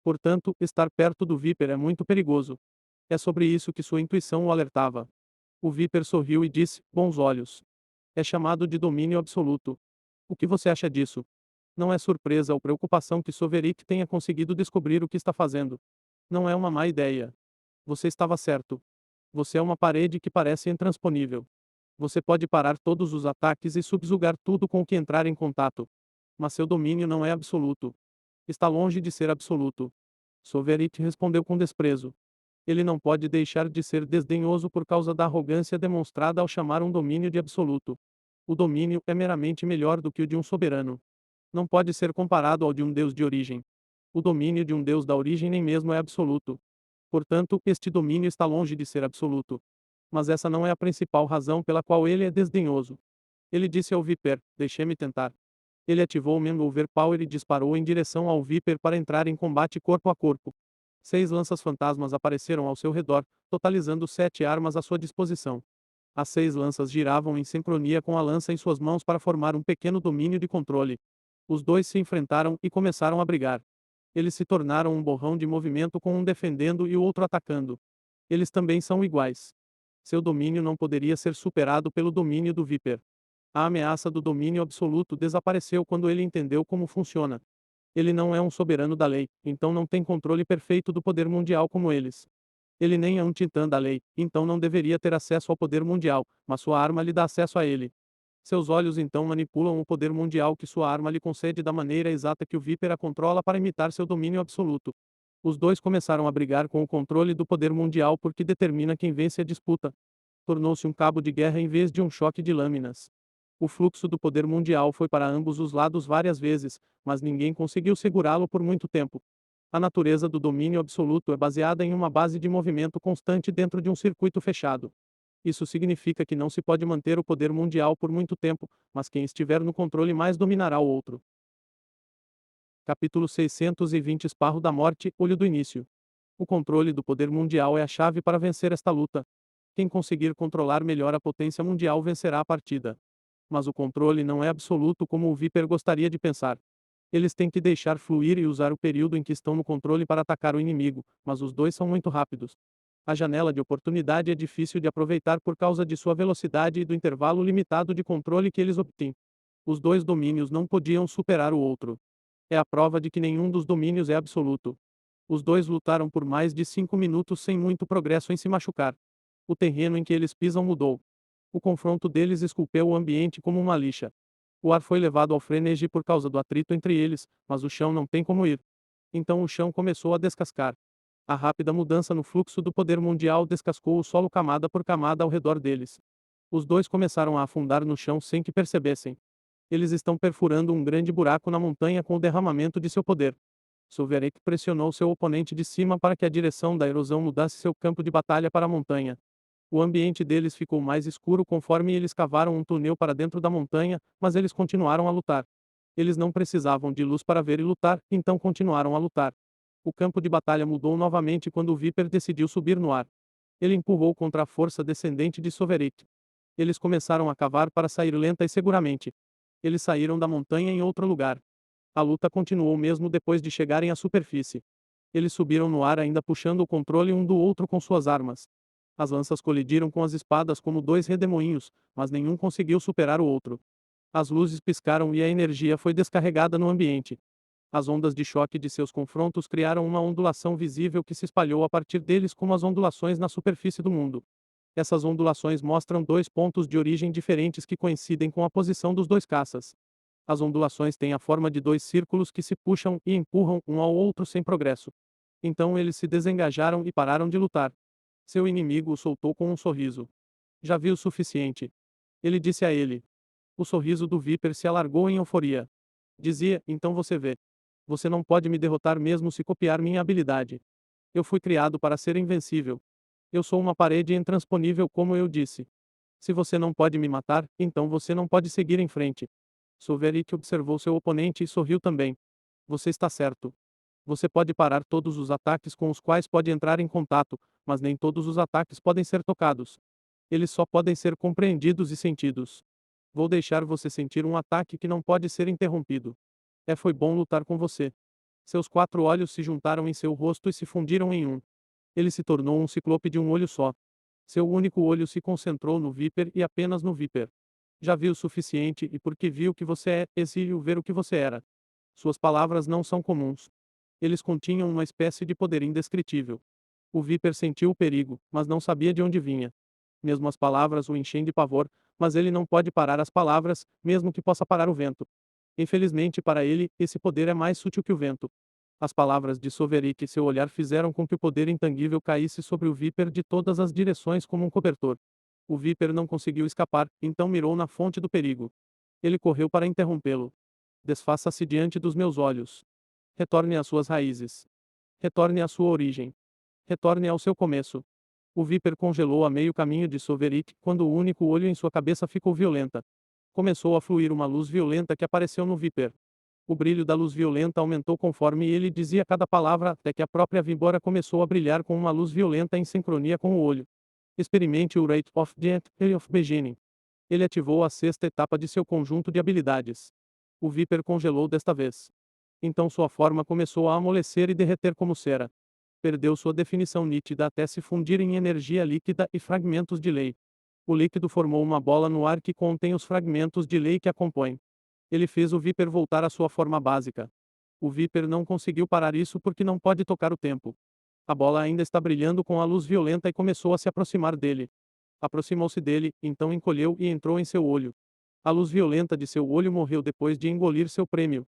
Portanto, estar perto do Viper é muito perigoso. É sobre isso que sua intuição o alertava. O Viper sorriu e disse: Bons olhos. É chamado de domínio absoluto. O que você acha disso? Não é surpresa ou preocupação que Sovereign tenha conseguido descobrir o que está fazendo. Não é uma má ideia. Você estava certo. Você é uma parede que parece intransponível. Você pode parar todos os ataques e subjugar tudo com o que entrar em contato. Mas seu domínio não é absoluto. Está longe de ser absoluto. Soverit respondeu com desprezo. Ele não pode deixar de ser desdenhoso por causa da arrogância demonstrada ao chamar um domínio de absoluto. O domínio é meramente melhor do que o de um soberano. Não pode ser comparado ao de um Deus de origem. O domínio de um Deus da origem nem mesmo é absoluto. Portanto, este domínio está longe de ser absoluto. Mas essa não é a principal razão pela qual ele é desdenhoso. Ele disse ao Viper: Deixe-me tentar. Ele ativou o Man Overpower e disparou em direção ao Viper para entrar em combate corpo a corpo. 6 lanças fantasmas apareceram ao seu redor, totalizando 7 armas à sua disposição. As 6 lanças giravam em sincronia com a lança em suas mãos para formar um pequeno domínio de controle. Os dois se enfrentaram e começaram a brigar. Eles se tornaram um borrão de movimento com um defendendo e o outro atacando. Eles também são iguais. Seu domínio não poderia ser superado pelo domínio do Viper. A ameaça do domínio absoluto desapareceu quando ele entendeu como funciona. Ele não é um soberano da lei, então não tem controle perfeito do poder mundial como eles. Ele nem é um titã da lei, então não deveria ter acesso ao poder mundial, mas sua arma lhe dá acesso a ele. Seus olhos então manipulam o poder mundial que sua arma lhe concede da maneira exata que o Viper a controla para imitar seu domínio absoluto. Os dois começaram a brigar com o controle do poder mundial porque determina quem vence a disputa. Tornou-se um cabo de guerra em vez de um choque de lâminas. O fluxo do poder mundial foi para ambos os lados várias vezes, mas ninguém conseguiu segurá-lo por muito tempo. A natureza do domínio absoluto é baseada em uma base de movimento constante dentro de um circuito fechado. Isso significa que não se pode manter o poder mundial por muito tempo, mas quem estiver no controle mais dominará o outro. Capítulo 620 Esparro da Morte, Olho do Início. O controle do poder mundial é a chave para vencer esta luta. Quem conseguir controlar melhor a potência mundial vencerá a partida. Mas o controle não é absoluto como o Viper gostaria de pensar. Eles têm que deixar fluir e usar o período em que estão no controle para atacar o inimigo, mas os dois são muito rápidos. A janela de oportunidade é difícil de aproveitar por causa de sua velocidade e do intervalo limitado de controle que eles obtêm. Os dois domínios não podiam superar o outro. É a prova de que nenhum dos domínios é absoluto. Os dois lutaram por mais de 5 minutos sem muito progresso em se machucar. O terreno em que eles pisam mudou. O confronto deles esculpeu o ambiente como uma lixa. O ar foi levado ao frenesi por causa do atrito entre eles, mas o chão não tem como ir. Então o chão começou a descascar. A rápida mudança no fluxo do poder mundial descascou o solo camada por camada ao redor deles. Os dois começaram a afundar no chão sem que percebessem. Eles estão perfurando um grande buraco na montanha com o derramamento de seu poder. Silverek pressionou seu oponente de cima para que a direção da erosão mudasse seu campo de batalha para a montanha. O ambiente deles ficou mais escuro conforme eles cavaram um túnel para dentro da montanha, mas eles continuaram a lutar. Eles não precisavam de luz para ver e lutar, então continuaram a lutar. O campo de batalha mudou novamente quando o Viper decidiu subir no ar. Ele empurrou contra a força descendente de Sovereign. Eles começaram a cavar para sair lenta e seguramente. Eles saíram da montanha em outro lugar. A luta continuou mesmo depois de chegarem à superfície. Eles subiram no ar ainda puxando o controle um do outro com suas armas. As lanças colidiram com as espadas como dois redemoinhos, mas nenhum conseguiu superar o outro. As luzes piscaram e a energia foi descarregada no ambiente. As ondas de choque de seus confrontos criaram uma ondulação visível que se espalhou a partir deles como as ondulações na superfície do mundo. Essas ondulações mostram dois pontos de origem diferentes que coincidem com a posição dos dois caças. As ondulações têm a forma de dois círculos que se puxam e empurram um ao outro sem progresso. Então eles se desengajaram e pararam de lutar. Seu inimigo o soltou com um sorriso. Já vi o suficiente. Ele disse a ele. O sorriso do Viper se alargou em euforia. Dizia, então você vê. Você não pode me derrotar mesmo se copiar minha habilidade. Eu fui criado para ser invencível. Eu sou uma parede intransponível como eu disse. Se você não pode me matar, então você não pode seguir em frente. Soverit observou seu oponente e sorriu também. Você está certo. Você pode parar todos os ataques com os quais pode entrar em contato, mas nem todos os ataques podem ser tocados. Eles só podem ser compreendidos e sentidos. Vou deixar você sentir um ataque que não pode ser interrompido. Foi bom lutar com você. Seus 4 olhos se juntaram em seu rosto e se fundiram em um. Ele se tornou um ciclope de um olho só. Seu único olho se concentrou no Viper e apenas no Viper. Já viu o suficiente e porque viu que você é, exílio ver o que você era. Suas palavras não são comuns. Eles continham uma espécie de poder indescritível. O Viper sentiu o perigo, mas não sabia de onde vinha. Mesmo as palavras o enchem de pavor, mas ele não pode parar as palavras, mesmo que possa parar o vento. Infelizmente para ele, esse poder é mais sutil que o vento. As palavras de Soverick e seu olhar fizeram com que o poder intangível caísse sobre o Viper de todas as direções como um cobertor. O Viper não conseguiu escapar, então mirou na fonte do perigo. Ele correu para interrompê-lo. Desfaça-se diante dos meus olhos. Retorne às suas raízes. Retorne à sua origem. Retorne ao seu começo. O Viper congelou a meio caminho de Soverick quando o único olho em sua cabeça ficou violenta. Começou a fluir uma luz violenta que apareceu no Viper. O brilho da luz violenta aumentou conforme ele dizia cada palavra até que a própria víbora começou a brilhar com uma luz violenta em sincronia com o olho. Experimente o Rate of Jet of Beginning. Ele ativou a sexta etapa de seu conjunto de habilidades. O Viper congelou desta vez. Então sua forma começou a amolecer e derreter como cera. Perdeu sua definição nítida até se fundir em energia líquida e fragmentos de lei. O líquido formou uma bola no ar que contém os fragmentos de lei que a compõem. Ele fez o Viper voltar à sua forma básica. O Viper não conseguiu parar isso porque não pode tocar o tempo. A bola ainda está brilhando com a luz violenta e começou a se aproximar dele. Aproximou-se dele, então encolheu e entrou em seu olho. A luz violenta de seu olho morreu depois de engolir seu prêmio.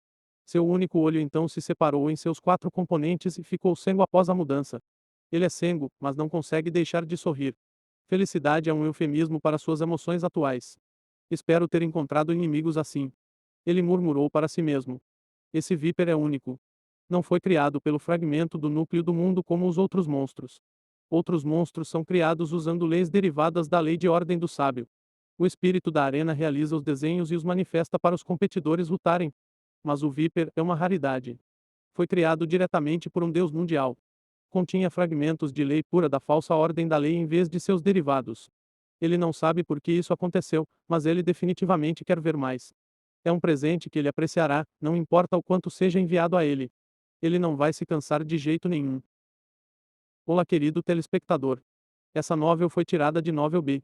Seu único olho então se separou em seus 4 componentes e ficou cego após a mudança. Ele é cego, mas não consegue deixar de sorrir. Felicidade é um eufemismo para suas emoções atuais. Espero ter encontrado inimigos assim. Ele murmurou para si mesmo. Esse Viper é único. Não foi criado pelo fragmento do núcleo do mundo como os outros monstros. Outros monstros são criados usando leis derivadas da lei de ordem do sábio. O espírito da arena realiza os desenhos e os manifesta para os competidores lutarem. Mas o Viper é uma raridade. Foi criado diretamente por um deus mundial. Continha fragmentos de lei pura da falsa ordem da lei em vez de seus derivados. Ele não sabe por que isso aconteceu, mas ele definitivamente quer ver mais. É um presente que ele apreciará, não importa o quanto seja enviado a ele. Ele não vai se cansar de jeito nenhum. Olá, querido telespectador. Essa novel foi tirada de Novel B.